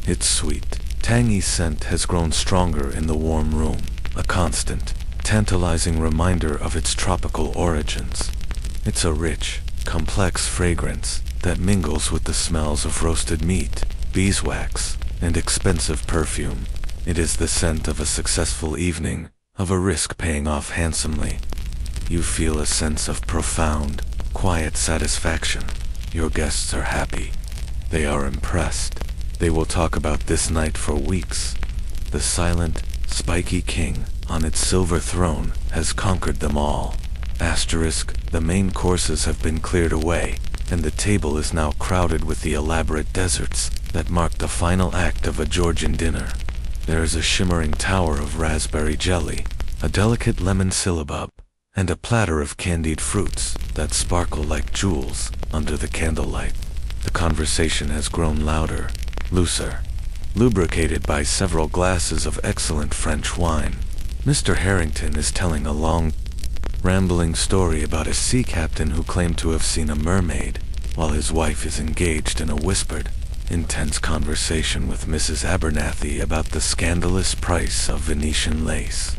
Its sweet, tangy scent has grown stronger in the warm room, a constant, tantalizing reminder of its tropical origins. It's a rich, complex fragrance that mingles with the smells of roasted meat, beeswax, and expensive perfume. It is the scent of a successful evening, of a risk paying off handsomely. You feel a sense of profound, quiet satisfaction. Your guests are happy. They are impressed. They will talk about this night for weeks. The silent, spiky king, on its silver throne, has conquered them all. Asterisk. The main courses have been cleared away, and the table is now crowded with the elaborate desserts that mark the final act of a Georgian dinner. There is a shimmering tower of raspberry jelly, a delicate lemon syllabub, and a platter of candied fruits that sparkle like jewels under the candlelight. The conversation has grown louder, looser, lubricated by several glasses of excellent French wine. Mr. Harrington is telling a long, rambling story about a sea captain who claimed to have seen a mermaid, while his wife is engaged in a whispered, intense conversation with Mrs. Abernathy about the scandalous price of Venetian lace.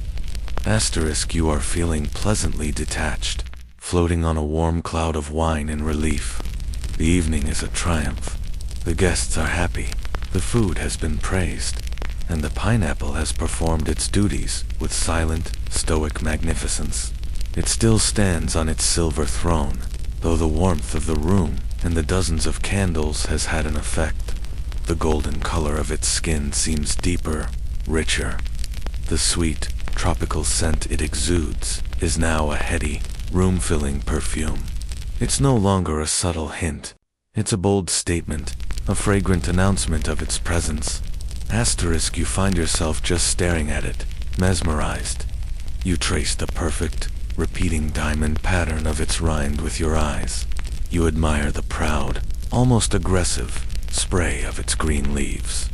Asterisk. You are feeling pleasantly detached, floating on a warm cloud of wine and relief. The evening is a triumph. The guests are happy. The food has been praised, and the pineapple has performed its duties with silent, stoic magnificence. It still stands on its silver throne, though the warmth of the room and the dozens of candles has had an effect. The golden color of its skin seems deeper, richer. The sweet, tropical scent it exudes is now a heady, room-filling perfume. It's no longer a subtle hint. It's a bold statement, a fragrant announcement of its presence. Asterisk, you find yourself just staring at it, mesmerized. You trace the perfect, repeating diamond pattern of its rind with your eyes. You admire the proud, almost aggressive, spray of its green leaves.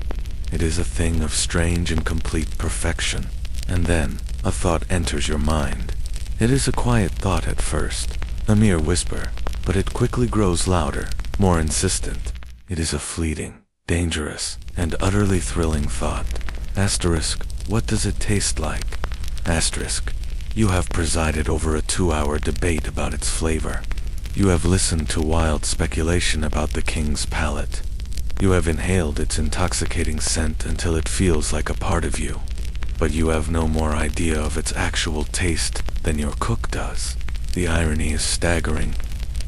It is a thing of strange and complete perfection. And then, a thought enters your mind. It is a quiet thought at first, a mere whisper, but it quickly grows louder, more insistent. It is a fleeting, dangerous, and utterly thrilling thought. Asterisk, what does it taste like? Asterisk, you have presided over a 2-hour debate about its flavor. You have listened to wild speculation about the king's palate. You have inhaled its intoxicating scent until it feels like a part of you. But you have no more idea of its actual taste than your cook does. The irony is staggering.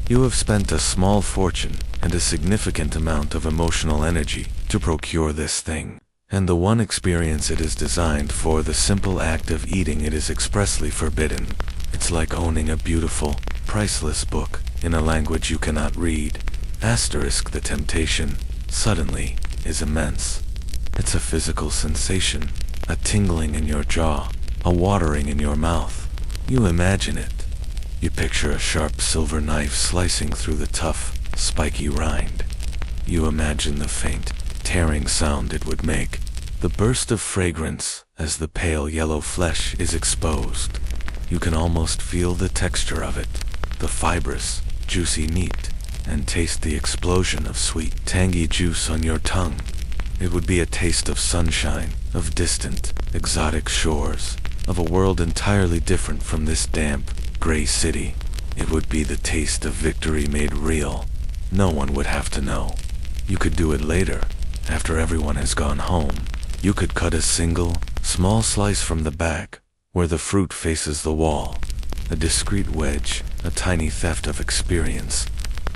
You have spent a small fortune and a significant amount of emotional energy to procure this thing, and the one experience it is designed for, the simple act of eating it, is expressly forbidden. It's like owning a beautiful, priceless book in a language you cannot read. Asterisk, the temptation, suddenly, is immense. It's a physical sensation, a tingling in your jaw, a watering in your mouth. You imagine it. You picture a sharp silver knife slicing through the tough, spiky rind. You imagine the faint, tearing sound it would make, the burst of fragrance as the pale yellow flesh is exposed. You can almost feel the texture of it, the fibrous, juicy meat, and taste the explosion of sweet, tangy juice on your tongue. It would be a taste of sunshine, of distant, exotic shores, of a world entirely different from this damp, gray city. It would be the taste of victory made real. No one would have to know. You could do it later, after everyone has gone home. You could cut a single, small slice from the back, where the fruit faces the wall. A discreet wedge, a tiny theft of experience.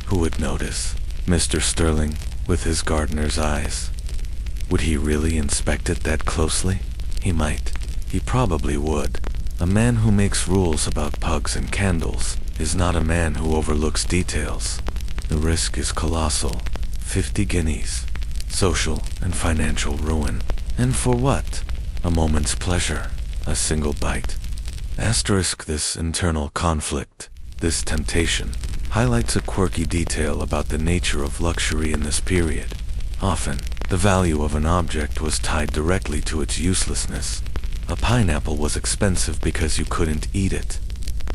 Who would notice? Mr. Sterling, with his gardener's eyes. Would he really inspect it that closely? He might. He probably would. A man who makes rules about pugs and candles is not a man who overlooks details. The risk is colossal. 50 guineas. Social and financial ruin. And for what? A moment's pleasure. A single bite. Asterisk, this internal conflict, this temptation, highlights a quirky detail about the nature of luxury in this period. Often, the value of an object was tied directly to its uselessness. A pineapple was expensive because you couldn't eat it.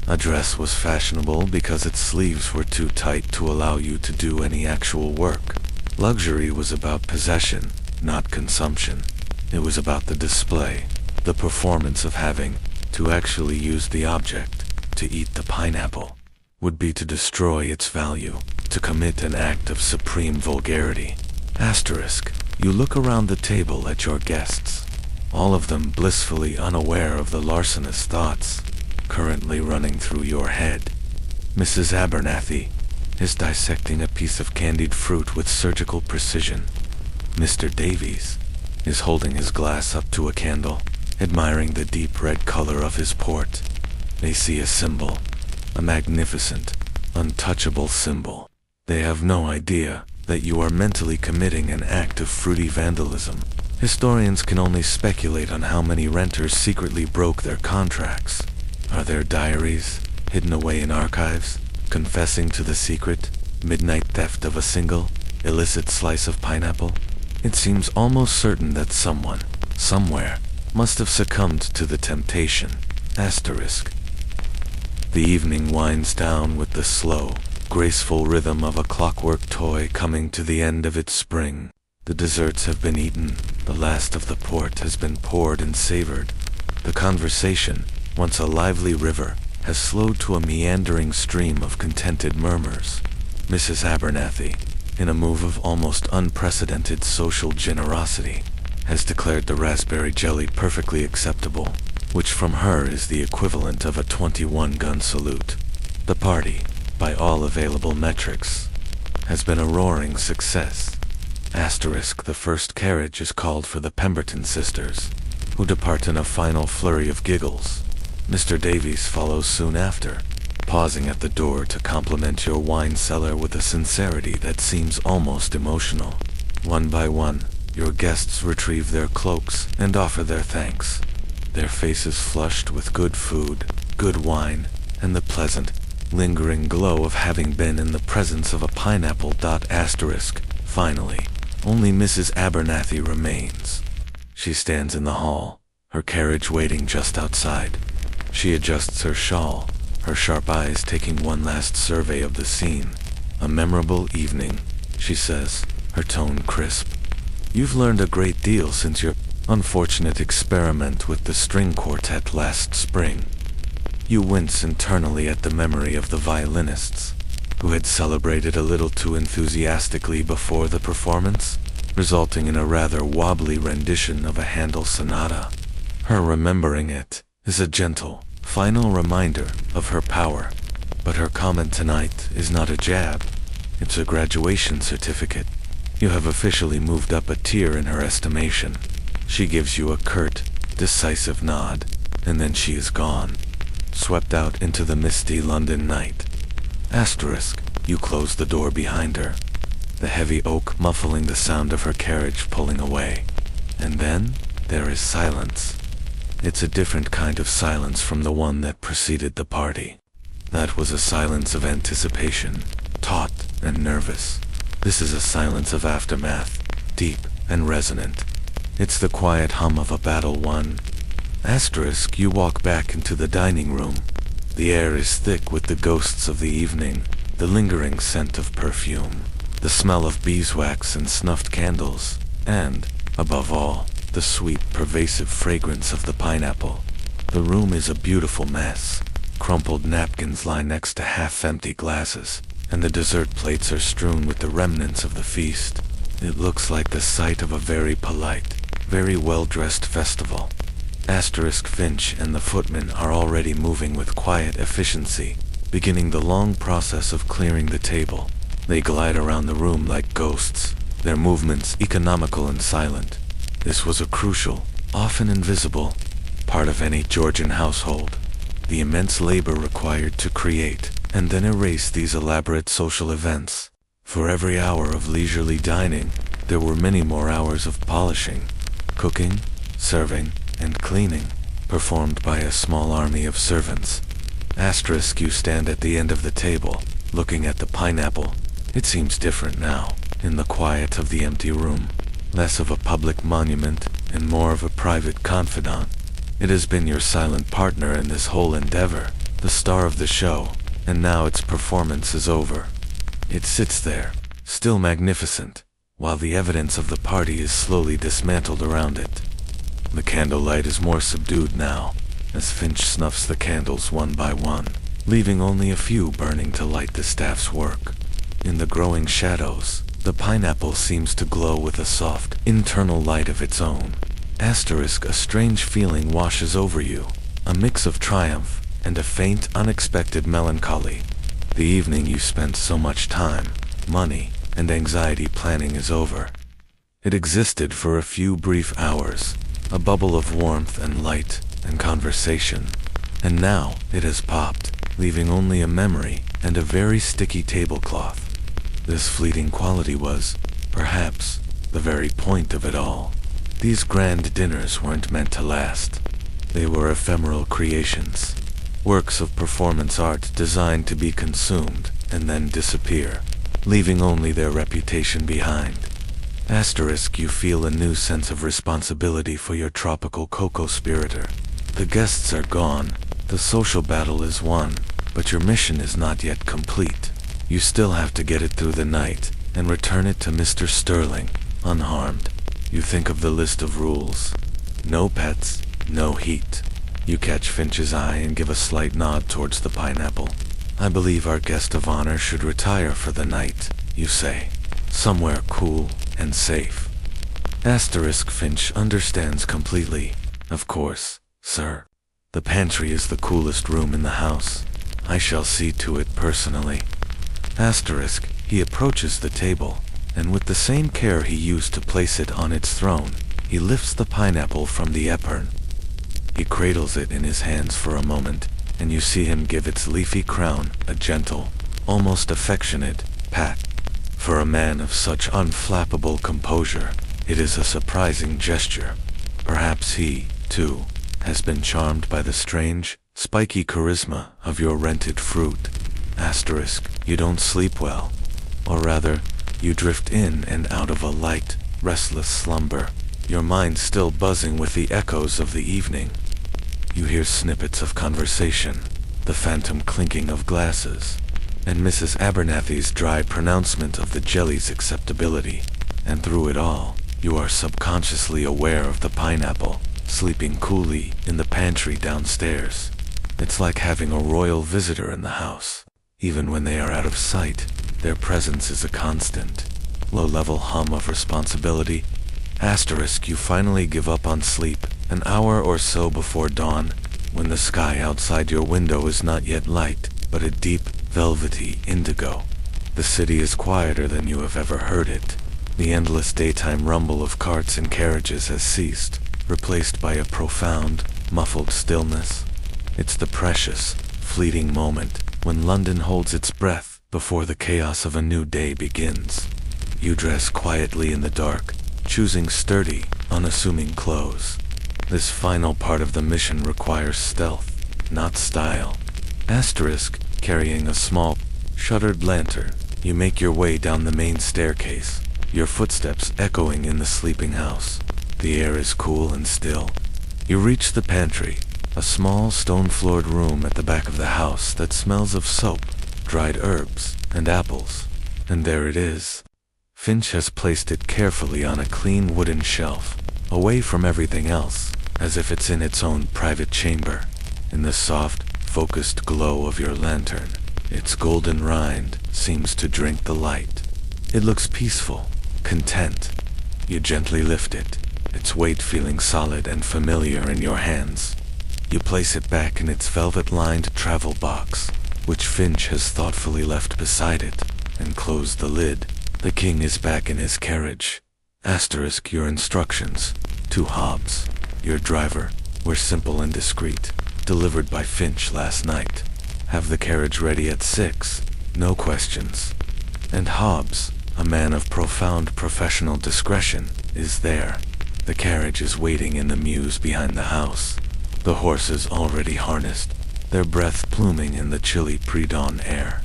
A dress was fashionable because its sleeves were too tight to allow you to do any actual work. Luxury was about possession, not consumption. It was about the display, the performance of having. To actually use the object, to eat the pineapple, would be to destroy its value, to commit an act of supreme vulgarity. Asterisk, you look around the table at your guests, all of them blissfully unaware of the larcenous thoughts currently running through your head. Mrs. Abernathy is dissecting a piece of candied fruit with surgical precision. Mr. Davies is holding his glass up to a candle, admiring the deep red color of his port. They see a symbol, a magnificent, untouchable symbol. They have no idea that you are mentally committing an act of fruity vandalism. Historians can only speculate on how many renters secretly broke their contracts. Are there diaries, hidden away in archives, confessing to the secret, midnight theft of a single, illicit slice of pineapple? It seems almost certain that someone, somewhere, must have succumbed to the temptation. Asterisk. The evening winds down with the slow, graceful rhythm of a clockwork toy coming to the end of its spring. The desserts have been eaten, the last of the port has been poured and savored. The conversation, once a lively river, has slowed to a meandering stream of contented murmurs. Mrs. Abernathy, in a move of almost unprecedented social generosity, has declared the raspberry jelly perfectly acceptable, which from her is the equivalent of a 21-gun salute. The party, by all available metrics, has been a roaring success. Asterisk, the first carriage is called for the Pemberton sisters, who depart in a final flurry of giggles. Mr. Davies follows soon after, pausing at the door to compliment your wine cellar with a sincerity that seems almost emotional. One by one, your guests retrieve their cloaks and offer their thanks, their faces flushed with good food, good wine, and the pleasant, lingering glow of having been in the presence of a pineapple. Finally, only Mrs. Abernathy remains. She stands in the hall, her carriage waiting just outside. She adjusts her shawl, her sharp eyes taking one last survey of the scene. "A memorable evening," she says, her tone crisp. "You've learned a great deal since your unfortunate experiment with the string quartet last spring." You wince internally at the memory of the violinists, who had celebrated a little too enthusiastically before the performance, resulting in a rather wobbly rendition of a Handel sonata. Her remembering it is a gentle, final reminder of her power, but her comment tonight is not a jab, it's a graduation certificate. You have officially moved up a tier in her estimation. She gives you a curt, decisive nod, and then she is gone, swept out into the misty London night. You close the door behind her, the heavy oak muffling the sound of her carriage pulling away. And then there is silence. It's a different kind of silence from the one that preceded the party. That was a silence of anticipation, taut and nervous. This is a silence of aftermath, deep and resonant. It's the quiet hum of a battle won. You walk back into the dining room. The air is thick with the ghosts of the evening, the lingering scent of perfume, the smell of beeswax and snuffed candles, and, above all, the sweet, pervasive fragrance of the pineapple. The room is a beautiful mess. Crumpled napkins lie next to half-empty glasses, and the dessert plates are strewn with the remnants of the feast. It looks like the site of a very polite, very well-dressed festival. Finch and the footman are already moving with quiet efficiency, beginning the long process of clearing the table. They glide around the room like ghosts, their movements economical and silent. This was a crucial, often invisible, part of any Georgian household. The immense labor required to create and then erase these elaborate social events. For every hour of leisurely dining, there were many more hours of polishing, cooking, serving, and cleaning, performed by a small army of servants. You stand at the end of the table, looking at the pineapple. It seems different now, in the quiet of the empty room. Less of a public monument, and more of a private confidant. It has been your silent partner in this whole endeavor, the star of the show, and now its performance is over. It sits there, still magnificent, while the evidence of the party is slowly dismantled around it. The candlelight is more subdued now, as Finch snuffs the candles one by one, leaving only a few burning to light the staff's work. In the growing shadows, the pineapple seems to glow with a soft, internal light of its own. A strange feeling washes over you, a mix of triumph and a faint, unexpected melancholy. The evening you spent so much time, money, and anxiety planning is over. It existed for a few brief hours, a bubble of warmth and light and conversation, and now it has popped, leaving only a memory and a very sticky tablecloth. This fleeting quality was, perhaps, the very point of it all. These grand dinners weren't meant to last. They were ephemeral creations, works of performance art designed to be consumed and then disappear, leaving only their reputation behind. You feel a new sense of responsibility for your tropical co-conspirator. The guests are gone, the social battle is won, but your mission is not yet complete. You still have to get it through the night and return it to Mr. Sterling, unharmed. You think of the list of rules. No pets, no heat. You catch Finch's eye and give a slight nod towards the pineapple. "I believe our guest of honor should retire for the night," you say. "Somewhere cool and safe." Finch understands completely. "Of course, sir. The pantry is the coolest room in the house. I shall see to it personally." He approaches the table, and with the same care he used to place it on its throne, he lifts the pineapple from the epergne. He cradles it in his hands for a moment, and you see him give its leafy crown a gentle, almost affectionate pat. For a man of such unflappable composure, it is a surprising gesture. Perhaps he, too, has been charmed by the strange, spiky charisma of your rented fruit. Asterisk, you don't sleep well. Or rather, you drift in and out of a light, restless slumber, your mind still buzzing with the echoes of the evening. You hear snippets of conversation, the phantom clinking of glasses, and Mrs. Abernathy's dry pronouncement of the jelly's acceptability. And through it all, you are subconsciously aware of the pineapple, sleeping coolly in the pantry downstairs. It's like having a royal visitor in the house. Even when they are out of sight, their presence is a constant, low-level hum of responsibility. Asterisk, you finally give up on sleep, an hour or so before dawn, when the sky outside your window is not yet light, but a deep, velvety indigo. The city is quieter than you have ever heard it. The endless daytime rumble of carts and carriages has ceased, replaced by a profound, muffled stillness. It's the precious, fleeting moment when London holds its breath before the chaos of a new day begins. You dress quietly in the dark, choosing sturdy, unassuming clothes. This final part of the mission requires stealth, not style. Asterisk, carrying a small, shuttered lantern, you make your way down the main staircase, your footsteps echoing in the sleeping house. The air is cool and still. You reach the pantry, a small stone-floored room at the back of the house that smells of soap, dried herbs, and apples. And there it is. Finch has placed it carefully on a clean wooden shelf, away from everything else, as if it's in its own private chamber. In the soft, focused glow of your lantern, its golden rind seems to drink the light. It looks peaceful, content. You gently lift it, its weight feeling solid and familiar in your hands. You place it back in its velvet-lined travel box, which Finch has thoughtfully left beside it, and close the lid. The king is back in his carriage. Asterisk, your instructions to Hobbs, your driver, were simple and discreet, delivered by Finch last night. Have the carriage ready at 6, no questions. And Hobbs, a man of profound professional discretion, is there. The carriage is waiting in the mews behind the house. The horses already harnessed, their breath pluming in the chilly pre-dawn air.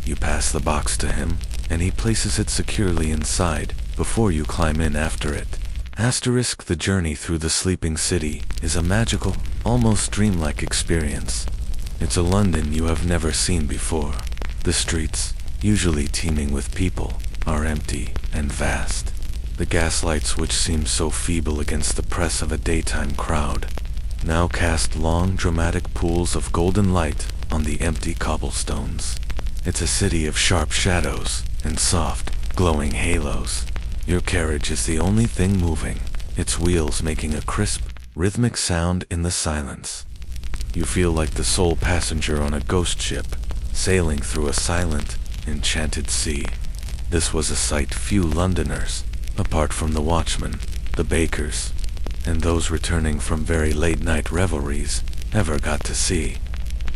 You pass the box to him, and he places it securely inside before you climb in after it. Asterisk, the journey through the sleeping city is a magical, almost dreamlike experience. It's a London you have never seen before. The streets, usually teeming with people, are empty and vast. The gaslights, which seem so feeble against the press of a daytime crowd, now cast long, dramatic pools of golden light on the empty cobblestones. It's a city of sharp shadows and soft, glowing halos. Your carriage is the only thing moving, its wheels making a crisp, rhythmic sound in the silence. You feel like the sole passenger on a ghost ship, sailing through a silent, enchanted sea. This was a sight few Londoners, apart from the watchmen, the bakers, and those returning from very late-night revelries, ever got to see.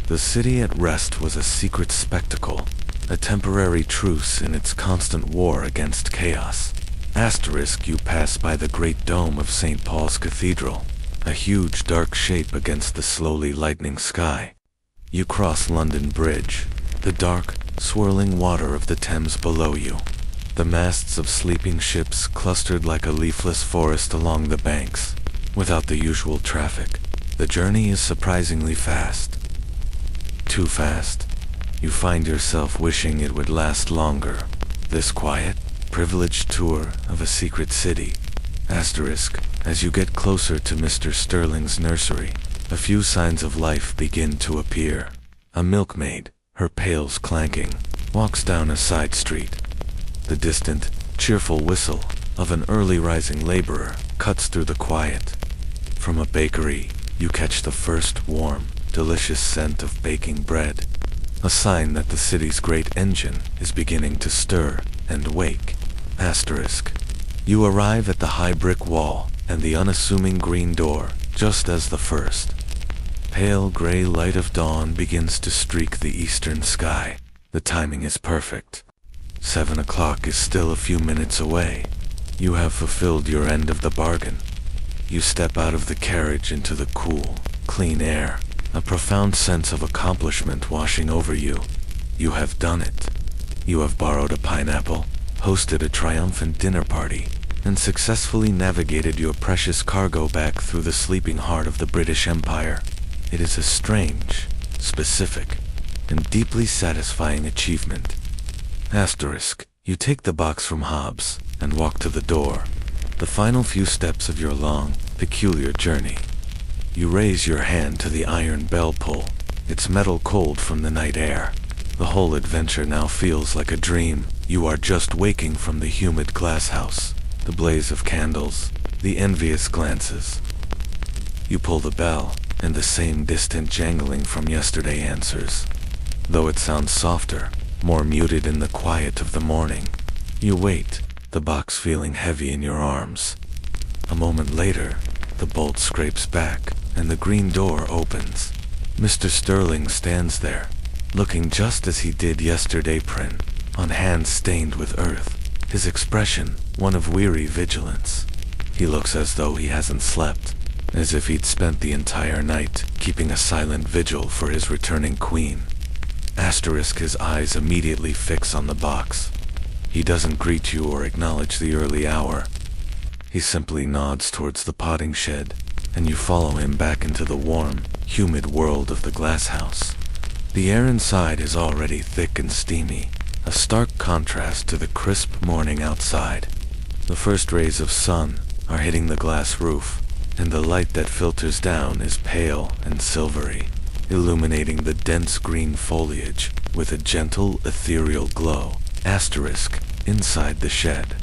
The city at rest was a secret spectacle, a temporary truce in its constant war against chaos. Asterisk, you pass by the great dome of St. Paul's Cathedral, a huge dark shape against the slowly lightening sky. You cross London Bridge, the dark, swirling water of the Thames below you. The masts of sleeping ships clustered like a leafless forest along the banks. Without the usual traffic, the journey is surprisingly fast. Too fast. You find yourself wishing it would last longer. This quiet, privileged tour of a secret city. Asterisk, as you get closer to Mr. Sterling's nursery, a few signs of life begin to appear. A milkmaid, her pails clanking, walks down a side street. The distant, cheerful whistle of an early rising laborer cuts through the quiet. From a bakery, you catch the first warm, delicious scent of baking bread, a sign that the city's great engine is beginning to stir and wake. Asterisk, you arrive at the high brick wall and the unassuming green door just as the first pale gray light of dawn begins to streak the eastern sky. The timing is perfect. 7 o'clock is still a few minutes away. You have fulfilled your end of the bargain. You step out of the carriage into the cool, clean air, a profound sense of accomplishment washing over you. You have done it. You have borrowed a pineapple, hosted a triumphant dinner party, and successfully navigated your precious cargo back through the sleeping heart of the British Empire. It is a strange, specific, and deeply satisfying achievement. Asterisk, you take the box from Hobbs and walk to the door, the final few steps of your long, peculiar journey. You raise your hand to the iron bell pull, its metal cold from the night air. The whole adventure now feels like a dream. You are just waking from the humid glass house, the blaze of candles, the envious glances. You pull the bell, and the same distant jangling from yesterday answers, though it sounds softer, more muted in the quiet of the morning. You wait, the box feeling heavy in your arms. A moment later, the bolt scrapes back, and the green door opens. Mr. Sterling stands there, looking just as he did yesterday, print on hands stained with earth, his expression one of weary vigilance. He looks as though he hasn't slept, as if he'd spent the entire night keeping a silent vigil for his returning queen. Asterisk, his eyes immediately fix on the box. He doesn't greet you or acknowledge the early hour. He simply nods towards the potting shed, and you follow him back into the warm, humid world of the glass house. The air inside is already thick and steamy, a stark contrast to the crisp morning outside. The first rays of sun are hitting the glass roof, and the light that filters down is pale and silvery, illuminating the dense green foliage with a gentle, ethereal glow. Asterisk, inside the shed.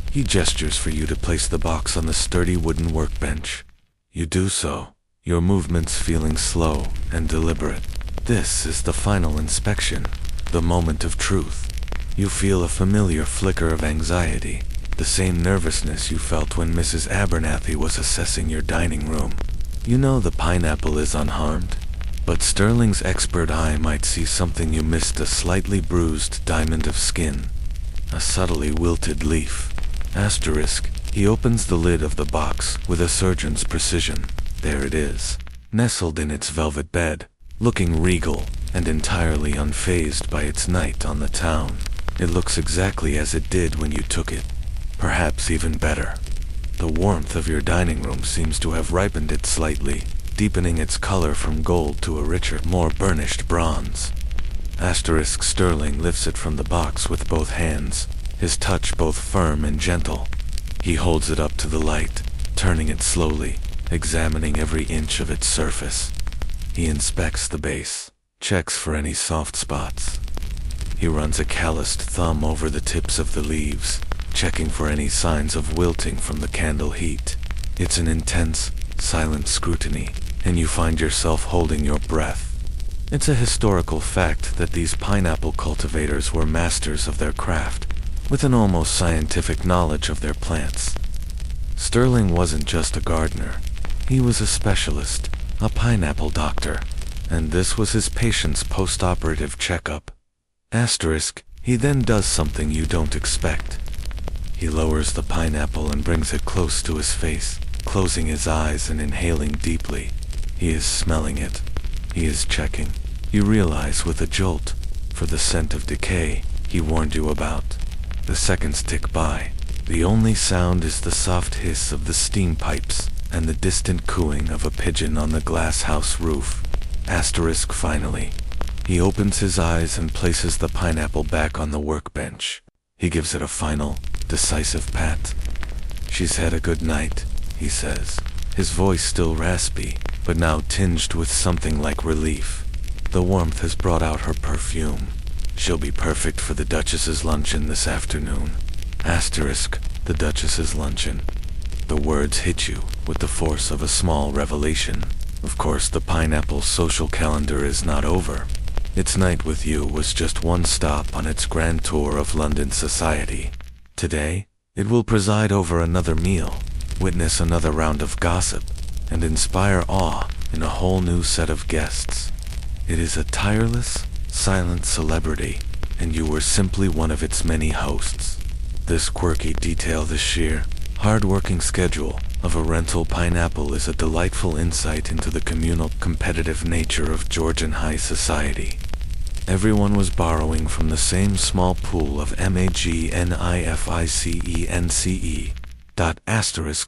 He gestures for you to place the box on the sturdy wooden workbench. You do so, your movements feeling slow and deliberate. This is the final inspection, the moment of truth. You feel a familiar flicker of anxiety, the same nervousness you felt when Mrs. Abernathy was assessing your dining room. You know the pineapple is unharmed, but Sterling's expert eye might see something you missed: a slightly bruised diamond of skin, a subtly wilted leaf. Asterisk, he opens the lid of the box with a surgeon's precision. There it is, nestled in its velvet bed, looking regal and entirely unfazed by its night on the town. It looks exactly as it did when you took it, perhaps even better. The warmth of your dining room seems to have ripened it slightly, deepening its color from gold to a richer, more burnished bronze. Asterisk, Sterling lifts it from the box with both hands, his touch both firm and gentle. He holds it up to the light, turning it slowly, examining every inch of its surface. He inspects the base, checks for any soft spots. He runs a calloused thumb over the tips of the leaves, checking for any signs of wilting from the candle heat. It's an intense, silent scrutiny, and you find yourself holding your breath. It's a historical fact that these pineapple cultivators were masters of their craft, with an almost scientific knowledge of their plants. Sterling wasn't just a gardener. He was a specialist, a pineapple doctor, and this was his patient's post-operative checkup. Asterisk, he then does something you don't expect. He lowers the pineapple and brings it close to his face, closing his eyes and inhaling deeply. He is smelling it. He is checking. You realize with a jolt, for the scent of decay he warned you about. The seconds tick by. The only sound is the soft hiss of the steam pipes and the distant cooing of a pigeon on the glass house roof. Asterisk, finally, he opens his eyes and places the pineapple back on the workbench. He gives it a final, decisive pat. "She's had a good night," he says, his voice still raspy, but now tinged with something like relief. The warmth has brought out her perfume. She'll be perfect for the Duchess's luncheon this afternoon. Asterisk, the Duchess's luncheon. The words hit you with the force of a small revelation. Of course, the pineapple's social calendar is not over. Its night with you was just one stop on its grand tour of London society. Today, it will preside over another meal, witness another round of gossip, and inspire awe in a whole new set of guests. It is a tireless, silent celebrity, and you were simply one of its many hosts. This quirky detail, the sheer, hard-working schedule of a rental pineapple is a delightful insight into the communal, competitive nature of Georgian high society. Everyone was borrowing from the same small pool of magnificence.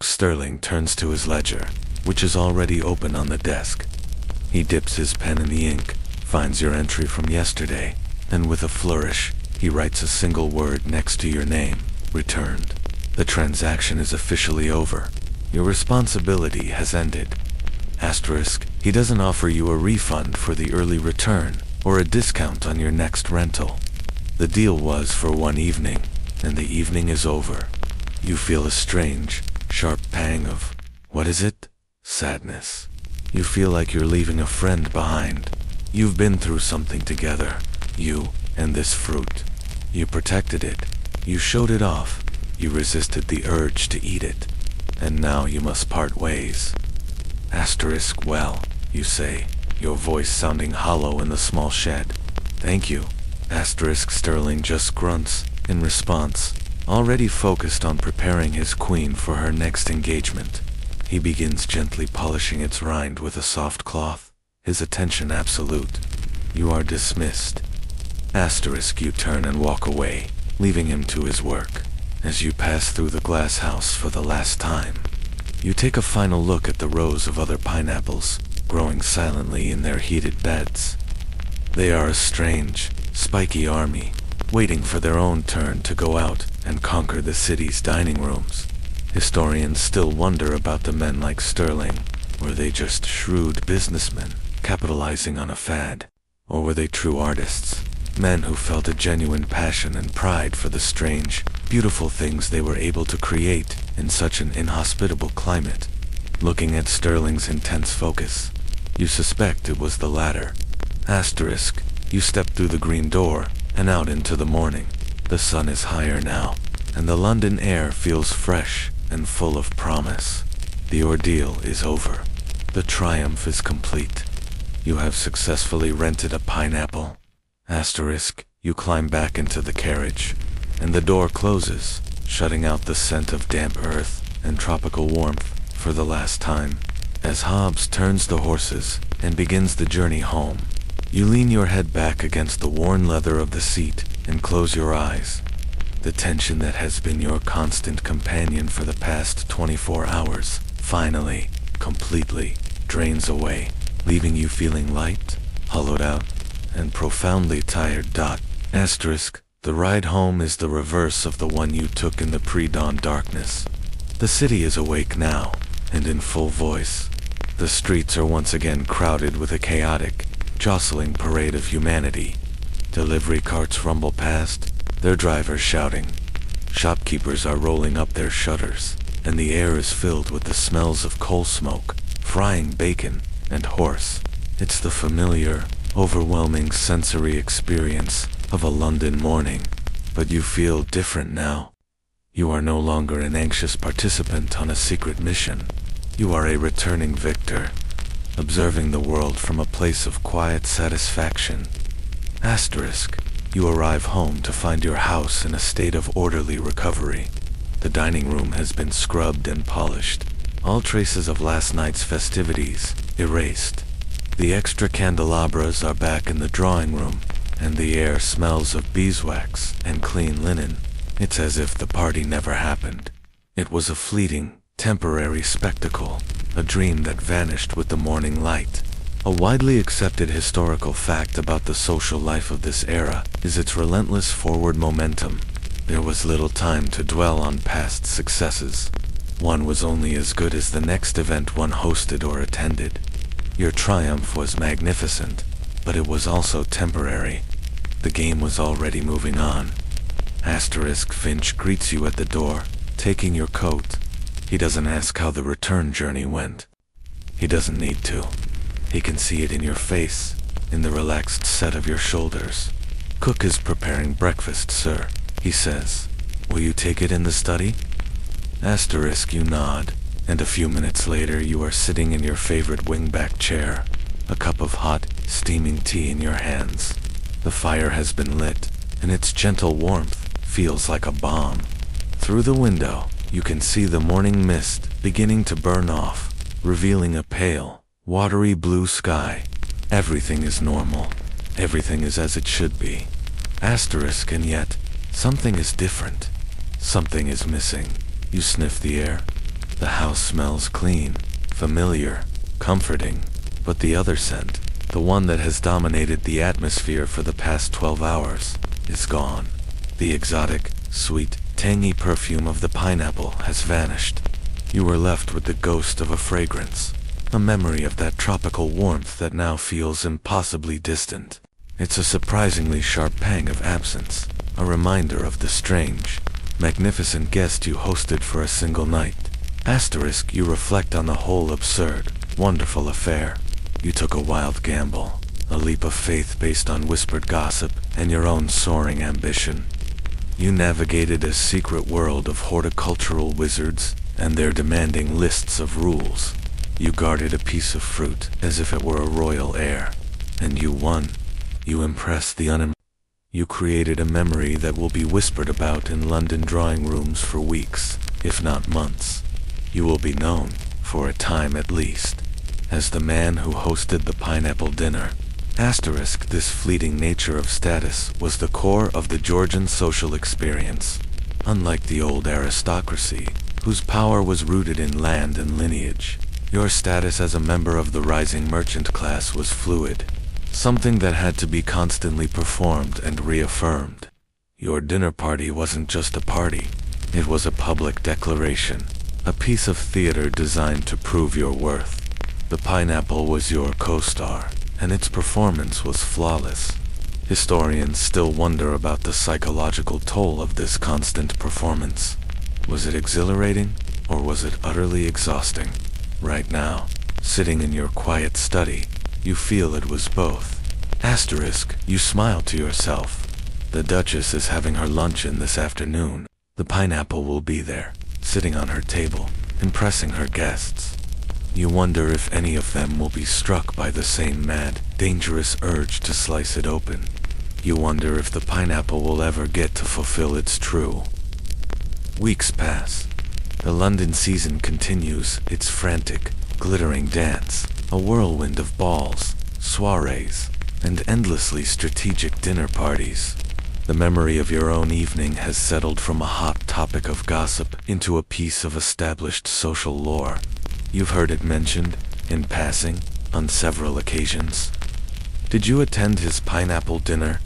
Sterling turns to his ledger, which is already open on the desk. He dips his pen in the ink, finds your entry from yesterday, and with a flourish, he writes a single word next to your name, returned. The transaction is officially over. Your responsibility has ended. He doesn't offer you a refund for the early return or a discount on your next rental. The deal was for one evening, and the evening is over. You feel a strange, sharp pang of, what is it? Sadness. You feel like you're leaving a friend behind. You've been through something together, you and this fruit. You protected it. You showed it off. You resisted the urge to eat it. And now you must part ways. Well, you say, your voice sounding hollow in the small shed. Thank you. Sterling just grunts in response, already focused on preparing his queen for her next engagement. He begins gently polishing its rind with a soft cloth, his attention absolute. You are dismissed. You turn and walk away, leaving him to his work. As you pass through the glass house for the last time, you take a final look at the rows of other pineapples, growing silently in their heated beds. They are a strange, spiky army, waiting for their own turn to go out and conquer the city's dining rooms. Historians still wonder about the men like Sterling. Were they just shrewd businessmen, capitalizing on a fad? Or were they true artists, men who felt a genuine passion and pride for the strange, beautiful things they were able to create in such an inhospitable climate? Looking at Sterling's intense focus, you suspect it was the latter. You step through the green door and out into the morning. The sun is higher now, and the London air feels fresh and full of promise. The ordeal is over. The triumph is complete. You have successfully rented a pineapple. You climb back into the carriage, and the door closes, shutting out the scent of damp earth and tropical warmth for the last time. As Hobbs turns the horses and begins the journey home, you lean your head back against the worn leather of the seat and close your eyes. The tension that has been your constant companion for the past 24 hours finally, completely, drains away, leaving you feeling light, hollowed out, and profoundly tired. The ride home is the reverse of the one you took in the pre-dawn darkness. The city is awake now, and in full voice. The streets are once again crowded with a chaotic, jostling parade of humanity. Delivery carts rumble past, their drivers shouting. Shopkeepers are rolling up their shutters, and the air is filled with the smells of coal smoke, frying bacon, and horse. It's the familiar, overwhelming sensory experience of a London morning, but you feel different now. You are no longer an anxious participant on a secret mission. You are a returning victor, observing the world from a place of quiet satisfaction. You arrive home to find your house in a state of orderly recovery. The dining room has been scrubbed and polished, all traces of last night's festivities erased. The extra candelabras are back in the drawing room, and the air smells of beeswax and clean linen. It's as if the party never happened. It was a fleeting, temporary spectacle, a dream that vanished with the morning light. A widely accepted historical fact about the social life of this era is its relentless forward momentum. There was little time to dwell on past successes. One was only as good as the next event one hosted or attended. Your triumph was magnificent, but it was also temporary. The game was already moving on. Finch greets you at the door, taking your coat. He doesn't ask how the return journey went. He doesn't need to. He can see it in your face, in the relaxed set of your shoulders. Cook is preparing breakfast, sir, he says. Will you take it in the study? You nod, and a few minutes later you are sitting in your favorite wingback chair, a cup of hot, steaming tea in your hands. The fire has been lit, and its gentle warmth feels like a balm. Through the window, you can see the morning mist beginning to burn off, revealing a pale, watery blue sky. Everything is normal. Everything is as it should be. Asterisk, and yet, something is different. Something is missing. You sniff the air. The house smells clean, familiar, comforting, but the other scent, the one that has dominated the atmosphere for the past 12 hours, is gone. The exotic, sweet, tangy perfume of the pineapple has vanished. You are left with the ghost of a fragrance, a memory of that tropical warmth that now feels impossibly distant. It's a surprisingly sharp pang of absence, a reminder of the strange, magnificent guest you hosted for a single night. Asterisk, you reflect on the whole absurd, wonderful affair. You took a wild gamble, a leap of faith based on whispered gossip and your own soaring ambition. You navigated a secret world of horticultural wizards and their demanding lists of rules. You guarded a piece of fruit as if it were a royal heir, and you won. You impressed the You created a memory that will be whispered about in London drawing rooms for weeks, if not months. You will be known, for a time at least, as the man who hosted the pineapple dinner. Asterisk, this fleeting nature of status was the core of the Georgian social experience. Unlike the old aristocracy, whose power was rooted in land and lineage, your status as a member of the rising merchant class was fluid, something that had to be constantly performed and reaffirmed. Your dinner party wasn't just a party, it was a public declaration, a piece of theater designed to prove your worth. The pineapple was your co-star, and its performance was flawless. Historians still wonder about the psychological toll of this constant performance. Was it exhilarating, or was it utterly exhausting? Right now, sitting in your quiet study, you feel it was both. Asterisk, you smile to yourself. The Duchess is having her luncheon this afternoon. The pineapple will be there, sitting on her table, impressing her guests. You wonder if any of them will be struck by the same mad, dangerous urge to slice it open. You wonder if the pineapple will ever get to fulfill its true. Weeks pass. The London season continues its frantic, glittering dance, a whirlwind of balls, soirees, and endlessly strategic dinner parties. The memory of your own evening has settled from a hot topic of gossip into a piece of established social lore. You've heard it mentioned, in passing, on several occasions. Did you attend his pineapple dinner?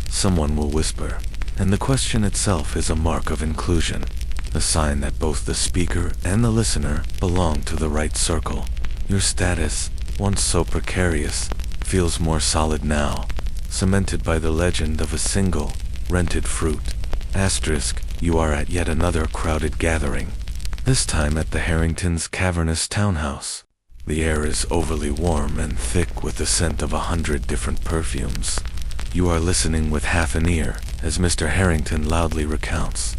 Someone will whisper, and the question itself is a mark of inclusion, a sign that both the speaker and the listener belong to the right circle. Your status, once so precarious, feels more solid now, cemented by the legend of a single, rented fruit. Asterisk, you are at yet another crowded gathering, this time at the Harringtons' cavernous townhouse. The air is overly warm and thick with the scent of 100 different perfumes. You are listening with half an ear as Mr. Harrington loudly recounts,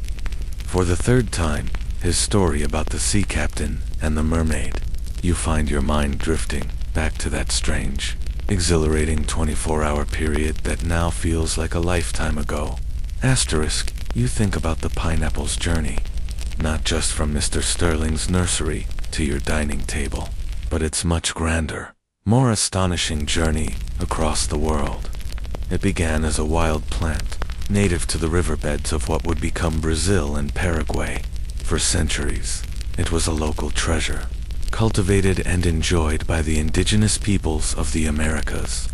for the third time, his story about the sea captain and the mermaid. You find your mind drifting back to that strange, exhilarating 24-hour period that now feels like a lifetime ago. Asterisk, you think about the pineapple's journey, not just from Mr. Sterling's nursery to your dining table, but its much grander, more astonishing journey across the world. It began as a wild plant, native to the riverbeds of what would become Brazil and Paraguay. For centuries, it was a local treasure, cultivated and enjoyed by the indigenous peoples of the Americas,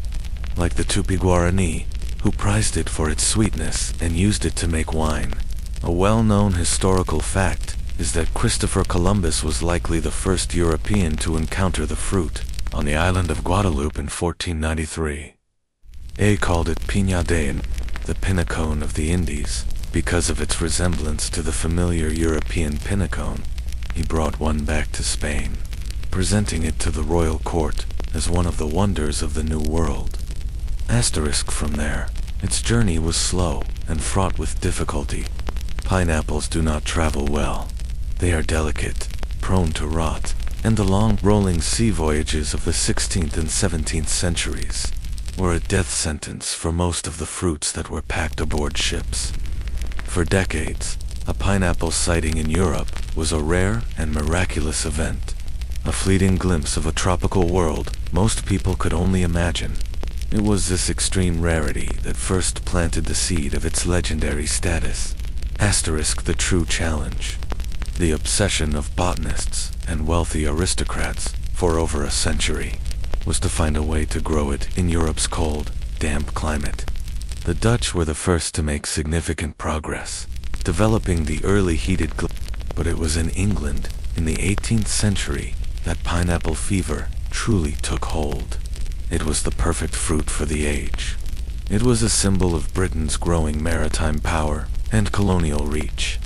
like the Tupi-Guarani, who prized it for its sweetness and used it to make wine. A well-known historical fact is that Christopher Columbus was likely the first European to encounter the fruit on the island of Guadeloupe in 1493. A called it piña de, the pinnacone of the Indies, because of its resemblance to the familiar European pinnacone. He brought one back to Spain, presenting it to the royal court as one of the wonders of the New World. Asterisk, from there, its journey was slow and fraught with difficulty. Pineapples do not travel well. They are delicate, prone to rot, and the long, rolling sea voyages of the 16th and 17th centuries were a death sentence for most of the fruits that were packed aboard ships. For decades, a pineapple sighting in Europe was a rare and miraculous event, a fleeting glimpse of a tropical world most people could only imagine. It was this extreme rarity that first planted the seed of its legendary status. The true challenge. The obsession of botanists and wealthy aristocrats for over a century was to find a way to grow it in Europe's cold, damp climate. The Dutch were the first to make significant progress, developing the early heated but it was in England, in the 18th century, that pineapple fever truly took hold. It was the perfect fruit for the age. It was a symbol of Britain's growing maritime power and colonial reach.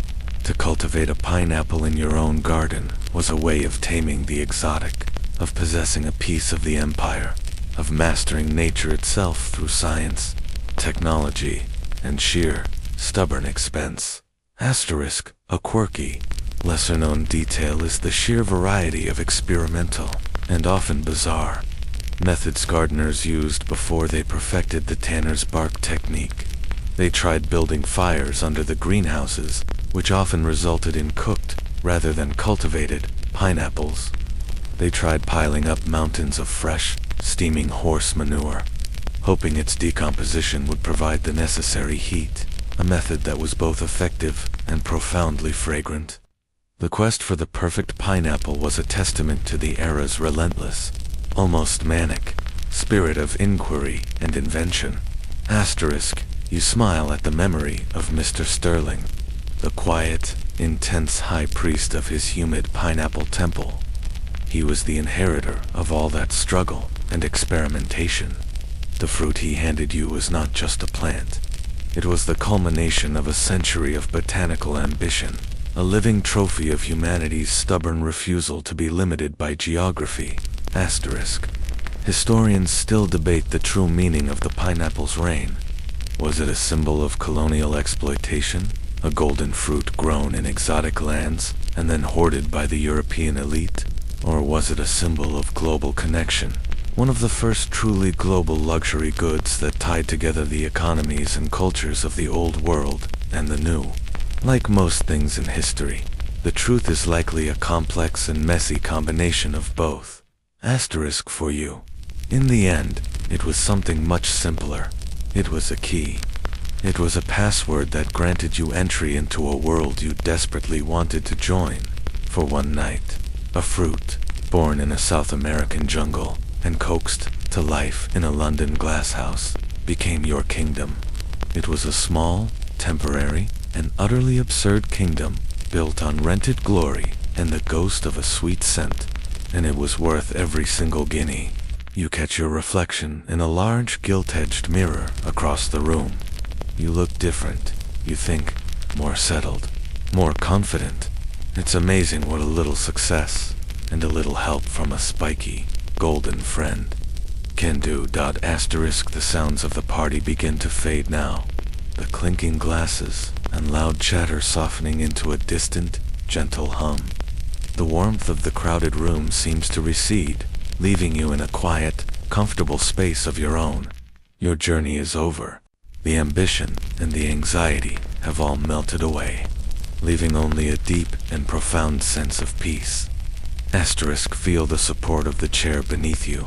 To cultivate a pineapple in your own garden was a way of taming the exotic, of possessing a piece of the empire, of mastering nature itself through science, technology, and sheer, stubborn expense. A quirky, lesser-known detail is the sheer variety of experimental, and often bizarre, methods gardeners used before they perfected the tanner's bark technique. They tried building fires under the greenhouses, which often resulted in cooked, rather than cultivated, pineapples. They tried piling up mountains of fresh, steaming horse manure, hoping its decomposition would provide the necessary heat, a method that was both effective and profoundly fragrant. The quest for the perfect pineapple was a testament to the era's relentless, almost manic, spirit of inquiry and invention. You smile at the memory of Mr. Sterling, the quiet, intense high priest of his humid pineapple temple. He was the inheritor of all that struggle and experimentation. The fruit he handed you was not just a plant. It was the culmination of a century of botanical ambition, a living trophy of humanity's stubborn refusal to be limited by geography. Historians still debate the true meaning of the pineapple's reign. Was it a symbol of colonial exploitation, a golden fruit grown in exotic lands and then hoarded by the European elite? Or was it a symbol of global connection, one of the first truly global luxury goods that tied together the economies and cultures of the old world and the new? Like most things in history, the truth is likely a complex and messy combination of both. For you. In the end, it was something much simpler. It was a key. It was a password that granted you entry into a world you desperately wanted to join. For one night, a fruit, born in a South American jungle and coaxed to life in a London glasshouse, became your kingdom. It was a small, temporary, and utterly absurd kingdom built on rented glory and the ghost of a sweet scent, and it was worth every single guinea. You catch your reflection in a large gilt-edged mirror across the room. You look different, you think, more settled, more confident. It's amazing what a little success and a little help from a spiky, golden friend can do. The sounds of the party begin to fade now, the clinking glasses and loud chatter softening into a distant, gentle hum. The warmth of the crowded room seems to recede, leaving you in a quiet, comfortable space of your own. Your journey is over. The ambition and the anxiety have all melted away, leaving only a deep and profound sense of peace. Feel the support of the chair beneath you,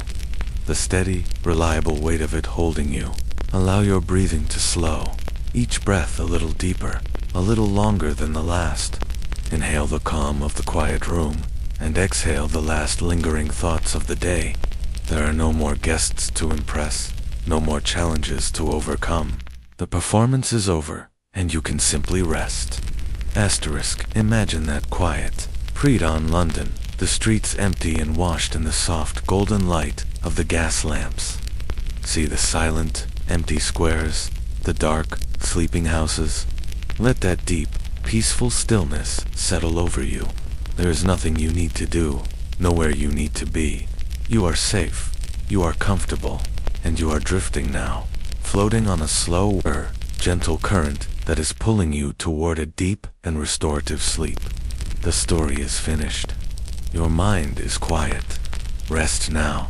the steady, reliable weight of it holding you. Allow your breathing to slow, each breath a little deeper, a little longer than the last. Inhale the calm of the quiet room, and exhale the last lingering thoughts of the day. There are no more guests to impress, no more challenges to overcome. The performance is over, and you can simply rest. Imagine that quiet, pre-dawn London, the streets empty and washed in the soft golden light of the gas lamps. See the silent, empty squares, the dark, sleeping houses. Let that deep, peaceful stillness settle over you. There is nothing you need to do, nowhere you need to be. You are safe, you are comfortable, and you are drifting now, floating on a slow, gentle current that is pulling you toward a deep and restorative sleep. The story is finished. Your mind is quiet. Rest now.